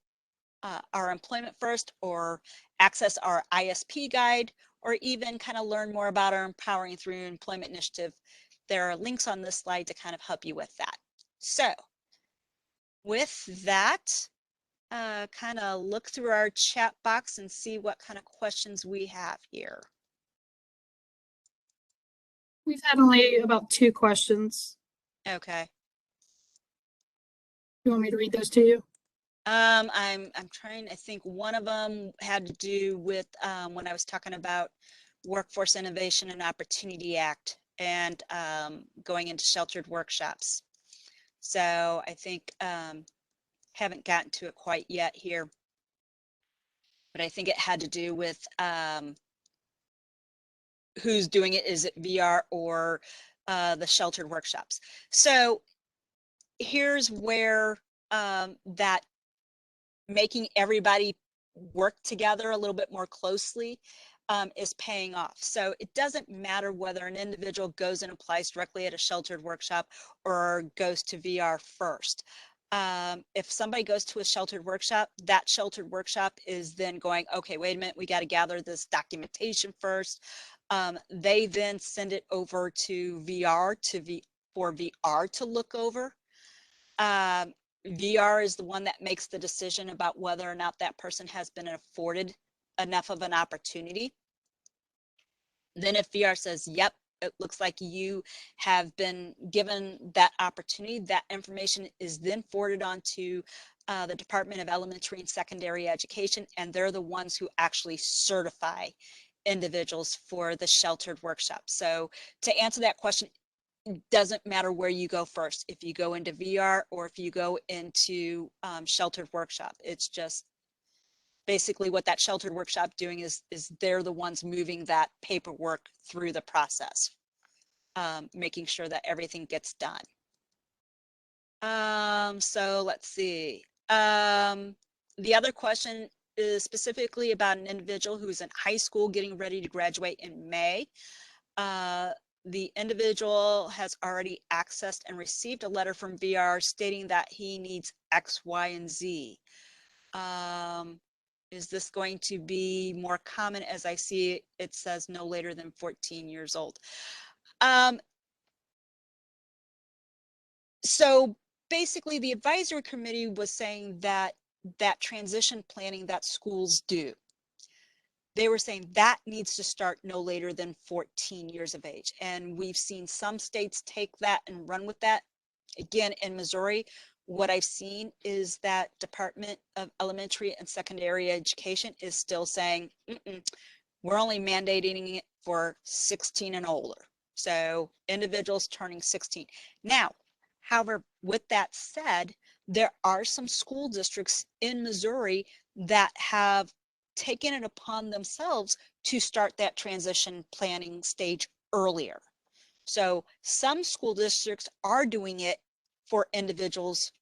our Employment First, or access our ISP guide, or even kind of learn more about our Empowering Through Employment initiative, there are links on this slide to kind of help you with that. So with that, kind of look through our chat box and see what kind of questions we have here. We've had only about 2 questions. Okay. You want me to read those to you? I'm trying, I think one of them had to do with when I was talking about Workforce Innovation and Opportunity Act and going into sheltered workshops. So I think haven't gotten to it quite yet here, but I think it had to do with who's doing it. Is it VR or the sheltered workshops? So here's where that making everybody work together a little bit more closely is paying off. So it doesn't matter whether an individual goes and applies directly at a sheltered workshop or goes to VR first. If somebody goes to a sheltered workshop, that sheltered workshop is then going, okay, wait a minute, we got to gather this documentation first. They then send it over to VR for VR to look over. VR is the one that makes the decision about whether or not that person has been afforded enough of an opportunity. Then if VR says, yep, it looks like you have been given that opportunity, that information is then forwarded on to the Department of Elementary and Secondary Education, and they're the ones who actually certify individuals for the sheltered workshop. So to answer that question, it doesn't matter where you go first, if you go into VR or if you go into sheltered workshop. It's just basically what that sheltered workshop doing is they're the ones moving that paperwork through the process, making sure that everything gets done. So let's see. The other question is specifically about an individual who's in high school getting ready to graduate in May. The individual has already accessed and received a letter from VR stating that he needs X, Y, and Z. Is this going to be more common? As I see it says no later than 14 years old. So basically the advisory committee was saying that that transition planning that schools do, they were saying that needs to start no later than 14 years of age. And we've seen some states take that and run with that. Again, in Missouri, what I've seen is that Department of Elementary and Secondary Education is still saying, we're only mandating it for 16 and older. So individuals turning 16. Now, however, with that said, there are some school districts in Missouri that have taken it upon themselves to start that transition planning stage earlier. So some school districts are doing it for individuals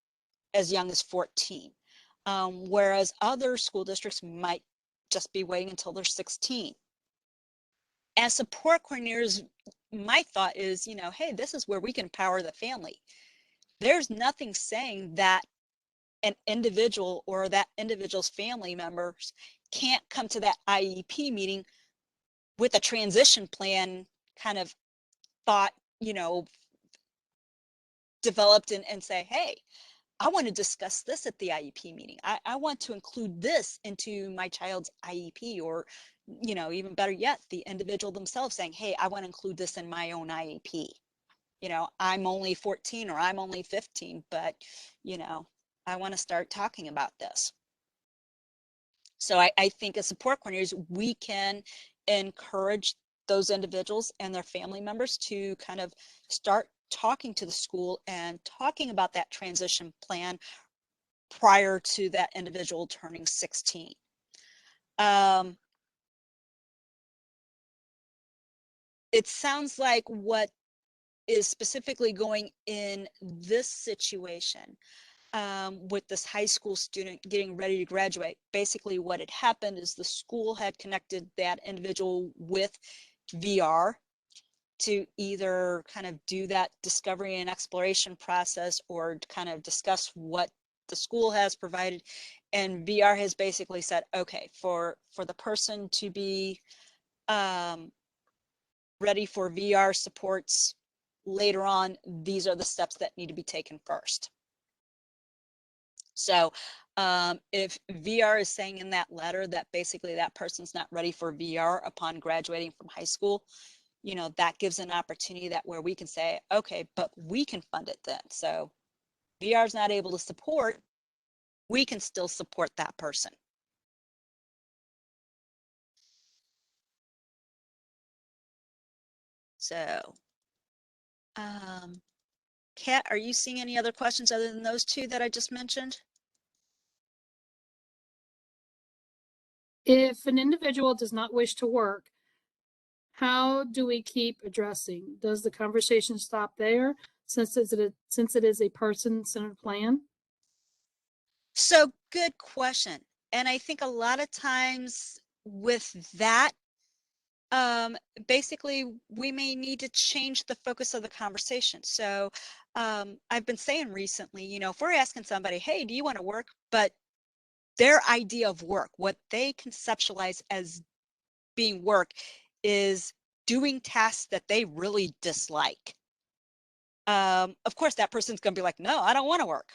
as young as 14, whereas other school districts might just be waiting until they're 16. As support coordinators, my thought is, hey, this is where we can empower the family. There's nothing saying that an individual or that individual's family members can't come to that IEP meeting with a transition plan kind of thought, developed and say, hey, I want to discuss this at the IEP meeting. I want to include this into my child's IEP, or, even better yet, the individual themselves saying, hey, I want to include this in my own IEP. I'm only 14 or I'm only 15, but, I want to start talking about this. So I think as support coordinators, we can encourage those individuals and their family members to kind of start talking to the school and talking about that transition plan prior to that individual turning 16. It sounds like what is specifically going in this situation, with this high school student getting ready to graduate. Basically what had happened is the school had connected that individual with VR to either kind of do that discovery and exploration process or kind of discuss what the school has provided. And VR has basically said, okay, for the person to be ready for VR supports later on, these are the steps that need to be taken first. So if VR is saying in that letter that basically that person's not ready for VR upon graduating from high school, that gives an opportunity that where we can say, okay, but we can fund it then. So VR is not able to support, we can still support that person. So, Kat, are you seeing any other questions other than those two that I just mentioned? If an individual does not wish to work, how do we keep addressing? Does the conversation stop there since it is a person-centered plan? So good question. And I think a lot of times with that, basically we may need to change the focus of the conversation. So I've been saying recently, if we're asking somebody, hey, do you want to work? But their idea of work, what they conceptualize as being work, is doing tasks that they really dislike. Of course, that person's going to be like, no, I don't want to work.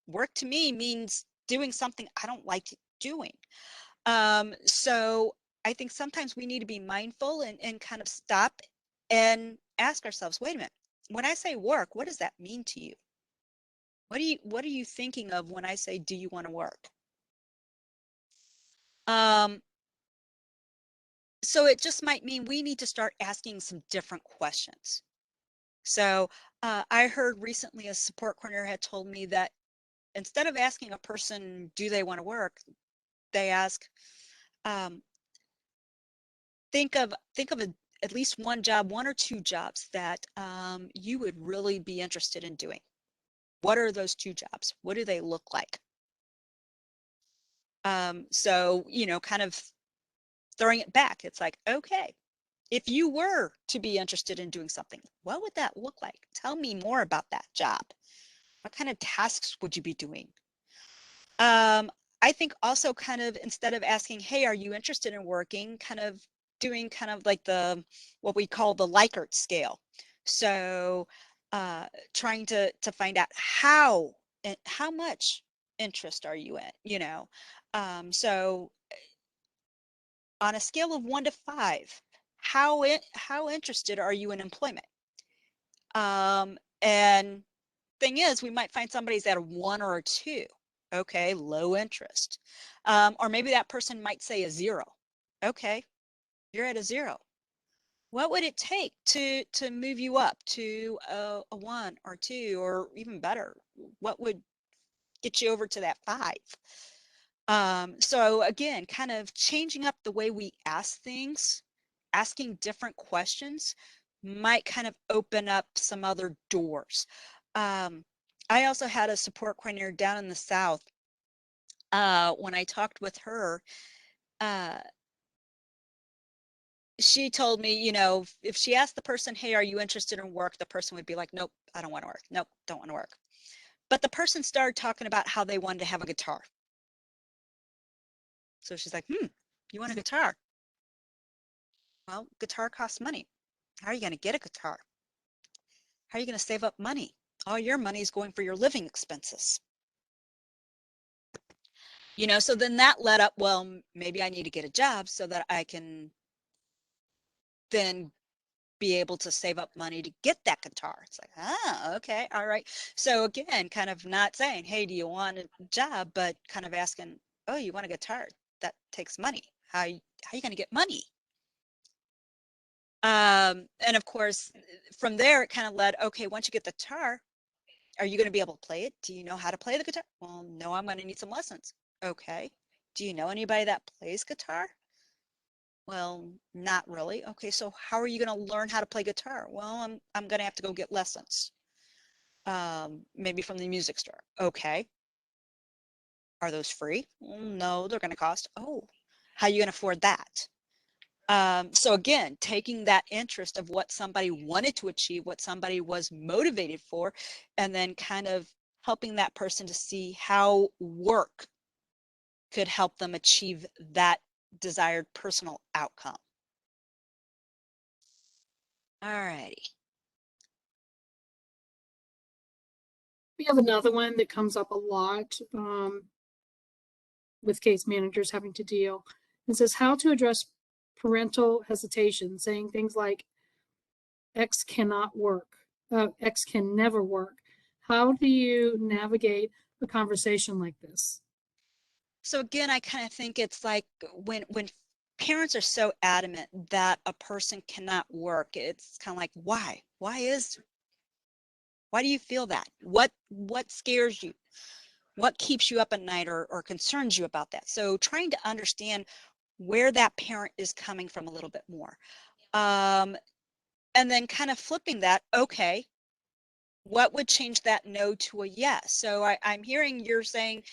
Work to me means doing something I don't like doing. So I think sometimes we need to be mindful and kind of stop and ask ourselves, wait a minute, when I say work, what does that mean to you? What are you thinking of when I say, do you want to work? Um, so it just might mean we need to start asking some different questions. So I heard recently a support coordinator had told me that instead of asking a person, do they want to work? They ask, um, think of at least one job, one or two jobs that you would really be interested in doing. What are those two jobs? What do they look like? So, kind of throwing it back. It's like, okay, if you were to be interested in doing something, what would that look like? Tell me more about that job. What kind of tasks would you be doing? Um, I think also kind of instead of asking, hey, are you interested in working, kind of doing kind of like what we call the Likert scale. So trying to find out how much interest are you in, so on a scale of 1 to 5, how interested are you in employment? And thing is, we might find somebody's at a 1 or a 2. Okay, low interest. Or maybe that person might say a 0. Okay, you're at a 0. What would it take to move you up to a 1 or 2, or even better? What would get you over to that 5? So again, kind of changing up the way we ask things, asking different questions might kind of open up some other doors. Um, I also had a support coordinator down in the South. When I talked with her, uh, she told me, if she asked the person, hey, are you interested in work? The person would be like, nope, I don't want to work. Nope, don't want to work. But the person started talking about how they wanted to have a guitar. So she's like, you want a guitar? Well, guitar costs money. How are you going to get a guitar? How are you going to save up money? All your money is going for your living expenses. So then that led up, well, maybe I need to get a job so that I can then be able to save up money to get that guitar. It's like, okay, all right. So again, kind of not saying, hey, do you want a job, but kind of asking, oh, you want a guitar? That takes money. How are you going to get money? And of course, from there, it kind of led, okay, once you get the guitar, are you going to be able to play it? Do you know how to play the guitar? Well, no, I'm going to need some lessons. Okay. Do you know anybody that plays guitar? Well, not really. Okay, so how are you going to learn how to play guitar? Well, I'm going to have to go get lessons. Maybe from the music store. Okay. Are those free? Well, no, they're going to cost. Oh, how are you going to afford that? So again, taking that interest of what somebody wanted to achieve, what somebody was motivated for, and then kind of helping that person to see how work could help them achieve that desired personal outcome. All righty. We have another one that comes up a lot with case managers having to deal. It says how to address parental hesitation, saying things like X cannot work, X can never work. How do you navigate a conversation like this? So again, I kind of think it's like when parents are so adamant that a person cannot work, it's kind of like, why? Why do you feel that? What scares you? What keeps you up at night or concerns you about that? So trying to understand where that parent is coming from a little bit more. Um, and then kind of flipping that, okay, what would change that no to a yes? So I'm hearing you're saying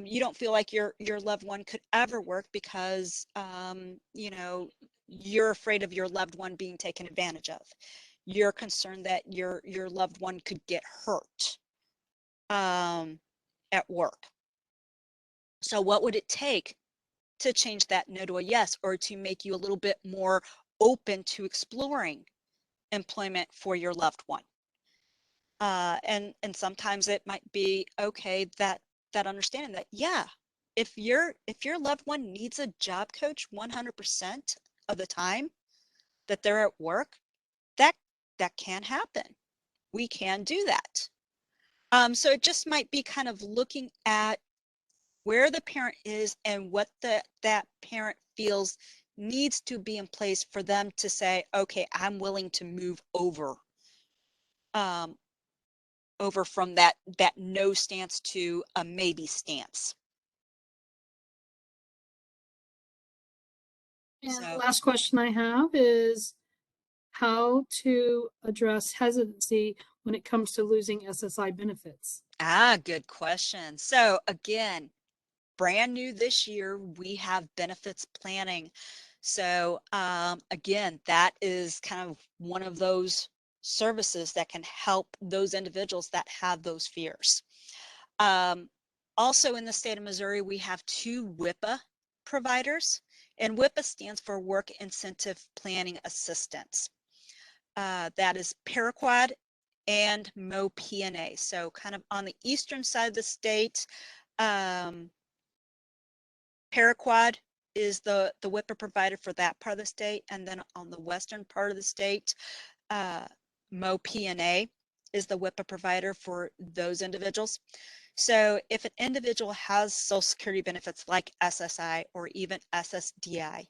you don't feel like your loved one could ever work because you're afraid of your loved one being taken advantage of. You're concerned that your loved one could get hurt at work. So what would it take to change that no to a yes, or to make you a little bit more open to exploring employment for your loved one? And sometimes it might be okay that understanding that, yeah, if your loved one needs a job coach 100% of the time that they're at work, that that can happen. We can do that. So it just might be kind of looking at where the parent is and what that parent feels needs to be in place for them to say, okay, I'm willing to move um, over from that no stance to a maybe stance. And the So, last question I have is how to address hesitancy when it comes to losing SSI benefits. good question. So again, brand new this year, we have benefits planning. So again, that is kind of one of those services that can help those individuals that have those fears. Um, Also in the state of Missouri, we have 2 WIPA providers, and WIPA stands for Work Incentive Planning Assistance. That is Paraquad and MoPNA. So kind of on the eastern side of the state, Paraquad is the WIPA provider for that part of the state, and then on the western part of the state, MoPNA is the WIPA provider for those individuals. So if an individual has Social Security benefits like SSI or even SSDI,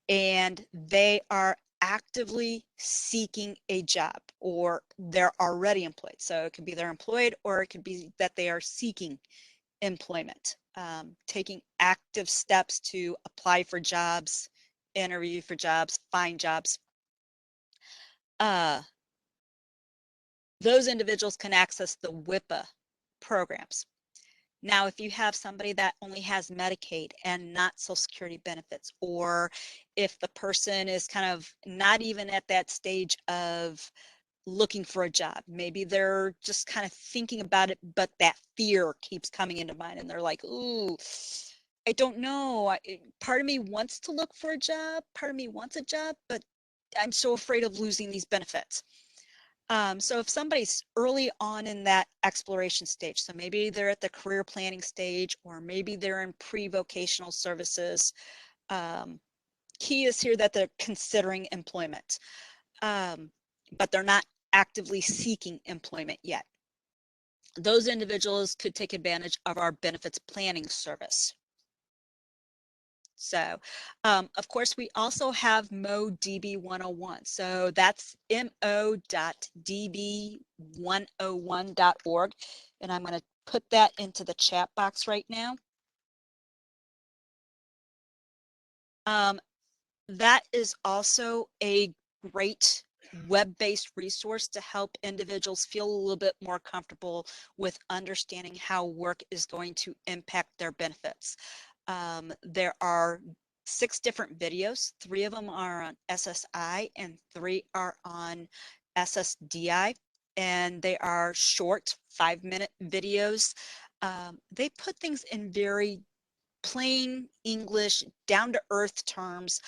and they are actively seeking a job or they're already employed. So it could be they're employed or it could be that they are seeking employment, taking active steps to apply for jobs, interview for jobs, find jobs. Those individuals can access the WIPA programs. Now, if you have somebody that only has Medicaid and not Social Security benefits, or if the person is kind of not even at that stage of looking for a job, maybe they're just kind of thinking about it, but that fear keeps coming into mind and they're like, ooh, I don't know. Part of me wants to look for a job, part of me wants a job, but I'm so afraid of losing these benefits. So if somebody's early on in that exploration stage, so maybe they're at the career planning stage, or maybe they're in pre-vocational services, key is here that they're considering employment, but they're not actively seeking employment yet. Those individuals could take advantage of our benefits planning service. So, of course, we also have MoDB 101. So that's mo.db101.org. And I'm going to put that into the chat box right now. That is also a great web-based resource to help individuals feel a little bit more comfortable with understanding how work is going to impact their benefits. There are 6 different videos. 3 of them are on SSI and 3 are on SSDI, and they are short 5-minute videos. They put things in very plain English, down to earth terms,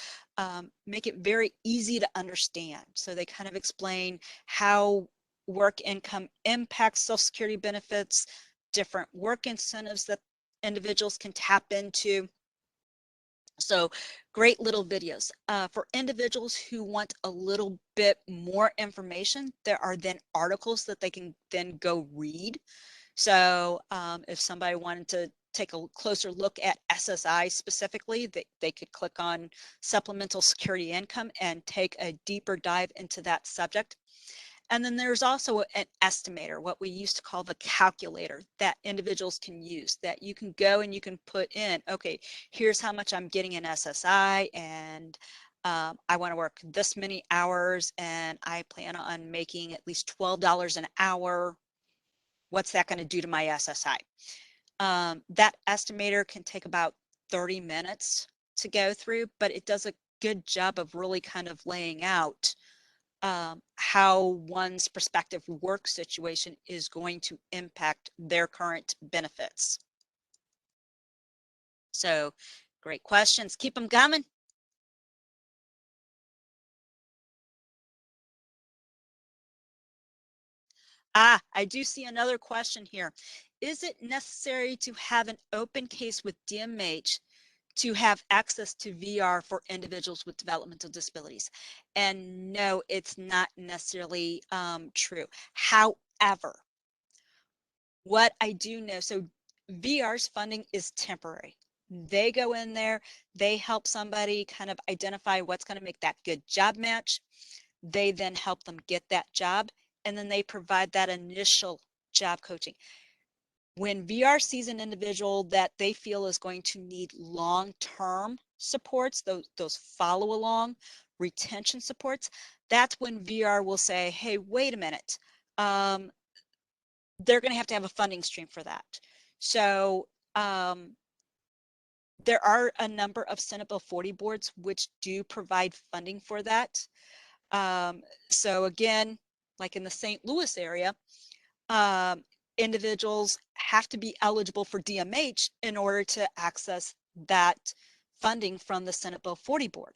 make it very easy to understand. So they kind of explain how work income impacts Social Security benefits, different work incentives that individuals can tap into. So great little videos. For individuals who want a little bit more information, there are then articles that they can then go read. So if somebody wanted to take a closer look at SSI specifically, they could click on supplemental security income and take a deeper dive into that subject. And then there's also an estimator, what we used to call the calculator, that individuals can use, that you can go and you can put in, okay, here's how much I'm getting in SSI, and I want to work this many hours, and I plan on making at least $12 an hour. What's that going to do to my SSI? That estimator can take about 30 minutes to go through, but it does a good job of really kind of laying out how one's prospective work situation is going to impact their current benefits. So great questions. Keep them coming. I do see another question here. Is it necessary to have an open case with DMH to have access to VR for individuals with developmental disabilities? And no, it's not necessarily true. However, what I do know, so VR's funding is temporary. They go in there, they help somebody kind of identify what's going to make that good job match. They then help them get that job, and then they provide that initial job coaching. When VR sees an individual that they feel is going to need long-term supports, those follow-along retention supports, that's when VR will say, hey, wait a minute, they're going to have a funding stream for that. So there are a number of Senate Bill 40 boards which do provide funding for that. So again, like in the St. Louis area, individuals have to be eligible for DMH in order to access that funding from the Senate Bill 40 board.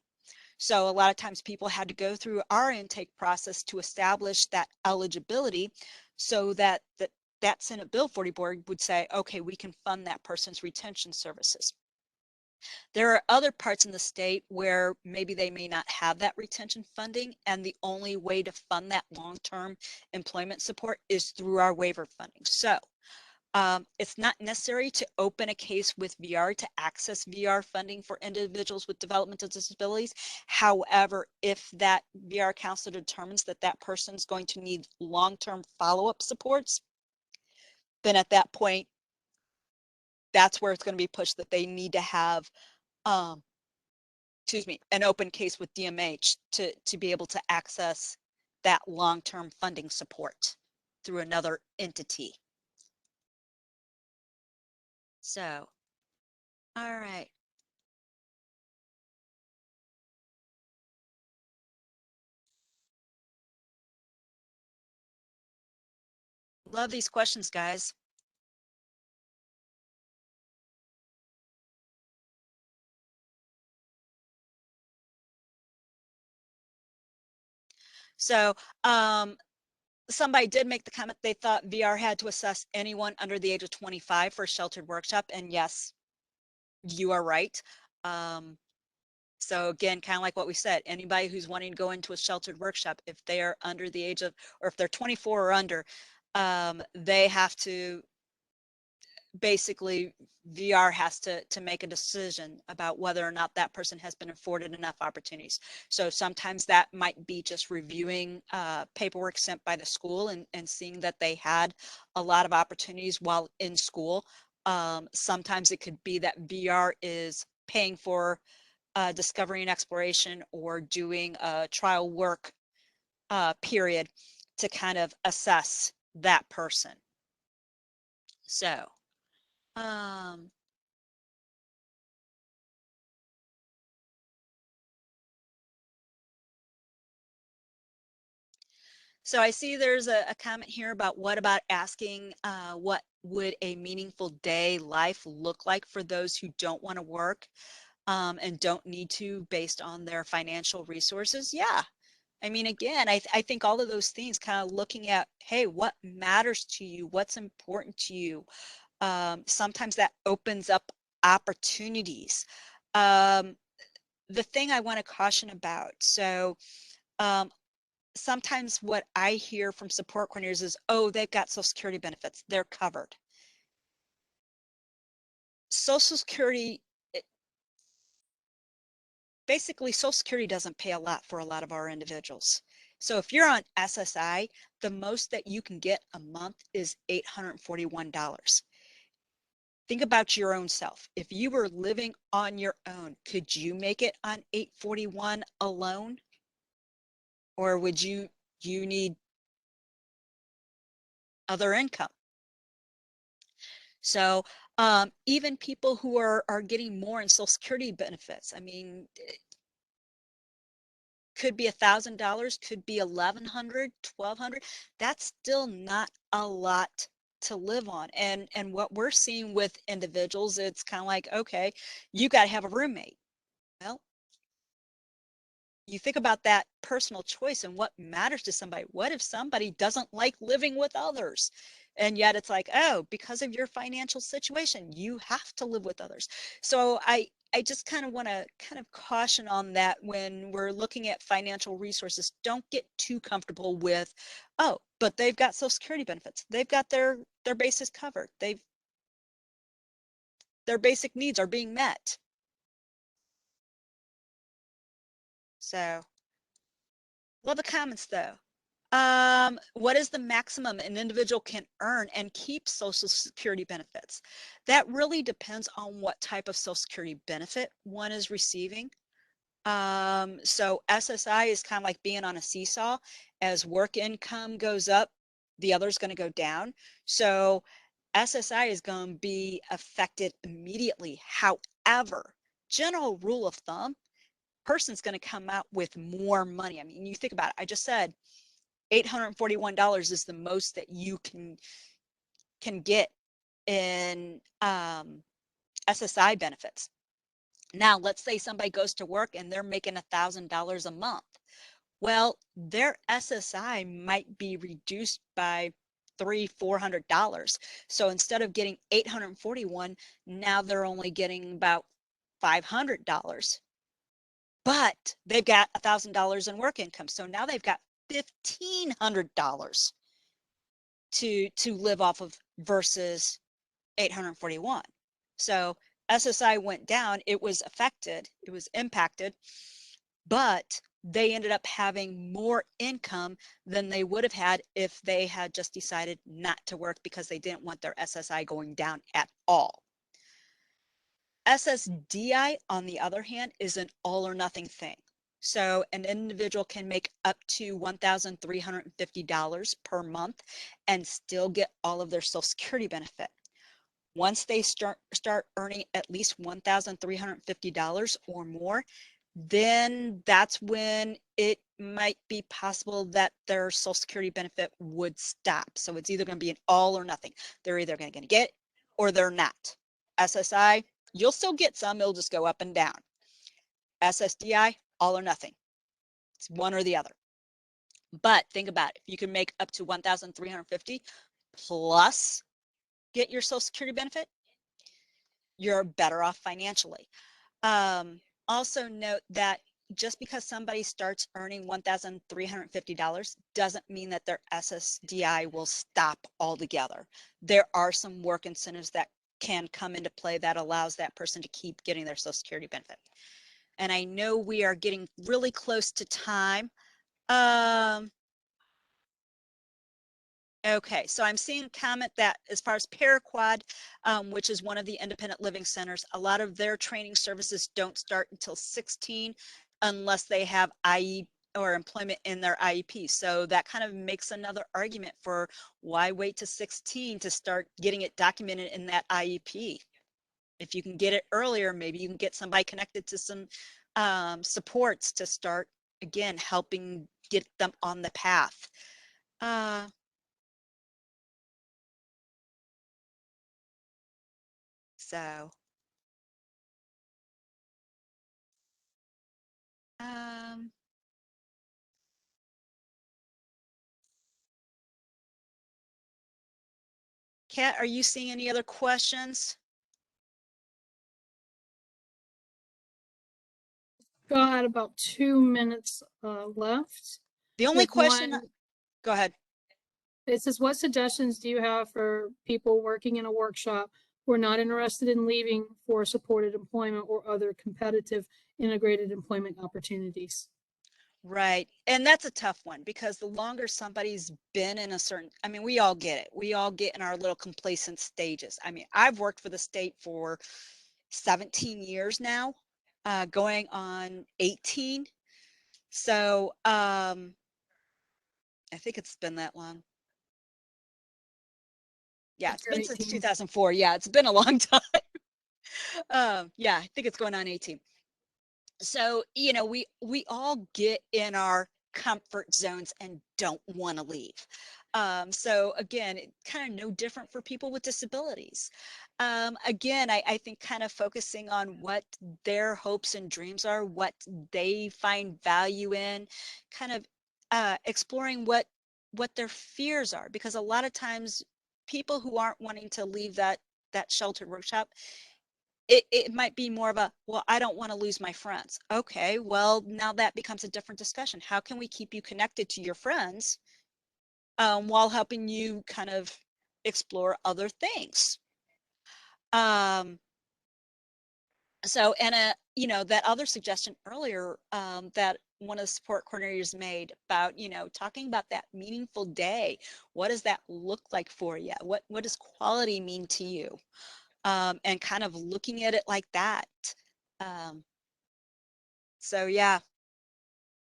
So a lot of times people had to go through our intake process to establish that eligibility so that that Senate Bill 40 board would say, okay, we can fund that person's retention services. There are other parts in the state where maybe they may not have that retention funding, and the only way to fund that long-term employment support is through our waiver funding. So it's not necessary to open a case with VR to access VR funding for individuals with developmental disabilities. However, if that VR counselor determines that that person's going to need long-term follow-up supports, then at that point, that's where it's going to be pushed that they need to have, um, excuse me, an open case with DMH to be able to access that long-term funding support through another entity. So, all right. Love these questions, guys. So, somebody did make the comment they thought VR had to assess anyone under the age of 25 for a sheltered workshop. And yes, you are right. Um, so again, kind of like what we said, anybody who's wanting to go into a sheltered workshop, if they are under the age of, or if they're 24 or under, they have to basically VR has to make a decision about whether or not that person has been afforded enough opportunities. So sometimes that might be just reviewing paperwork sent by the school and seeing that they had a lot of opportunities while in school. Sometimes it could be that VR is paying for discovery and exploration or doing a trial work period to kind of assess that person. So, um, so I see there's a comment here about what about asking what would a meaningful day life look like for those who don't want to work and don't need to based on their financial resources? Yeah. I mean, again, I think all of those things kind of looking at, hey, what matters to you? What's important to you? Sometimes that opens up opportunities. Um, the thing I want to caution about, so um, sometimes what I hear from support coordinators is, oh, they've got Social Security benefits, they're covered. Social Security, basically, Social Security doesn't pay a lot for a lot of our individuals. So if you're on SSI, the most that you can get a month is $841. Think about your own self. If you were living on your own, could you make it on 841 alone? Or would you need other income? So even people who are getting more in Social Security benefits, I mean, it could be $1,000, could be 1,100, 1,200. That's still not a lot to live on. And what we're seeing with individuals, it's kind of like, okay, you got to have a roommate. Well, you think about that personal choice and what matters to somebody. What if somebody doesn't like living with others? And yet it's like, oh, because of your financial situation, you have to live with others. So I just kind of want to kind of caution on that when we're looking at financial resources. Don't get too comfortable with, oh, but they've got Social Security benefits. They've got their bases covered. Their basic needs are being met. So love the comments though. What is the maximum an individual can earn and keep Social Security benefits? That really depends on what type of Social Security benefit one is receiving. So SSI is kind of like being on a seesaw. As work income goes up, the other is going to go down. So SSI is going to be affected immediately. However, general rule of thumb, person's going to come out with more money. I mean, you think about it. I just said $841 is the most that you can can get in SSI benefits. Now, let's say somebody goes to work and they're making $1,000 a month. Well, their SSI might be reduced by $300-$400. So instead of getting 841, now they're only getting about $500. But they've got $1,000 in work income. So now they've got $1,500 to live off of versus 841. So SSI went down, it was affected, it was impacted, but they ended up having more income than they would have had if they had just decided not to work because they didn't want their SSI going down at all. SSDI, on the other hand, is an all or nothing thing. So an individual can make up to $1,350 per month and still get all of their Social Security benefit. Once they start earning at least $1,350 or more, then that's when it might be possible that their Social Security benefit would stop. So it's either going to be an all or nothing. They're either going to get it or they're not. SSI, you'll still get some, it'll just go up and down. SSDI, all or nothing. It's one or the other. But think about it. If you can make up to 1,350 plus get your Social Security benefit, you're better off financially. Also note that just because somebody starts earning $1,350 doesn't mean that their SSDI will stop altogether. There are some work incentives that can come into play that allows that person to keep getting their Social Security benefit. And I know we are getting really close to time. Okay, so I'm seeing a comment that as far as Paraquad, which is one of the independent living centers, a lot of their training services don't start until 16 unless they have IE or employment in their IEP. So that kind of makes another argument for why wait to 16 to start getting it documented in that IEP. If you can get it earlier, maybe you can get somebody connected to some supports to start, again, helping get them on the path. So, um, Kat, are you seeing any other questions? Got about 2 minutes left. The only With question, one, go ahead. it says, what suggestions do you have for people working in a workshop who are not interested in leaving for supported employment or other competitive integrated employment opportunities? Right. And that's a tough one because the longer somebody's been in a certain, I mean, we all get it. We all get in our little complacent stages. I mean, I've worked for the state for 17 years now, going on 18. So, I think it's been that long. Yeah, it's You're been since 18. 2004. Yeah, it's been a long time. Yeah, I think it's going on 18. So, you know, we all get in our comfort zones and don't want to leave. So again, it kind of no different for people with disabilities. Again, I think kind of focusing on what their hopes and dreams are, what they find value in, kind of exploring what their fears are, because a lot of times people who aren't wanting to leave that sheltered workshop, it might be more of a, well, I don't want to lose my friends. Okay, well, now that becomes a different discussion. How can we keep you connected to your friends while helping you kind of explore other things? Um, so, and you know, that other suggestion earlier that one of the support coordinators made about, you know, talking about that meaningful day. What does that look like for you? What does quality mean to you? And kind of looking at it like that. Um, so yeah.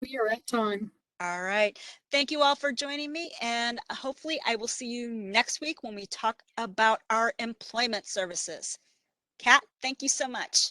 We are at time. All right. Thank you all for joining me, and hopefully I will see you next week when we talk about our employment services. Kat, thank you so much.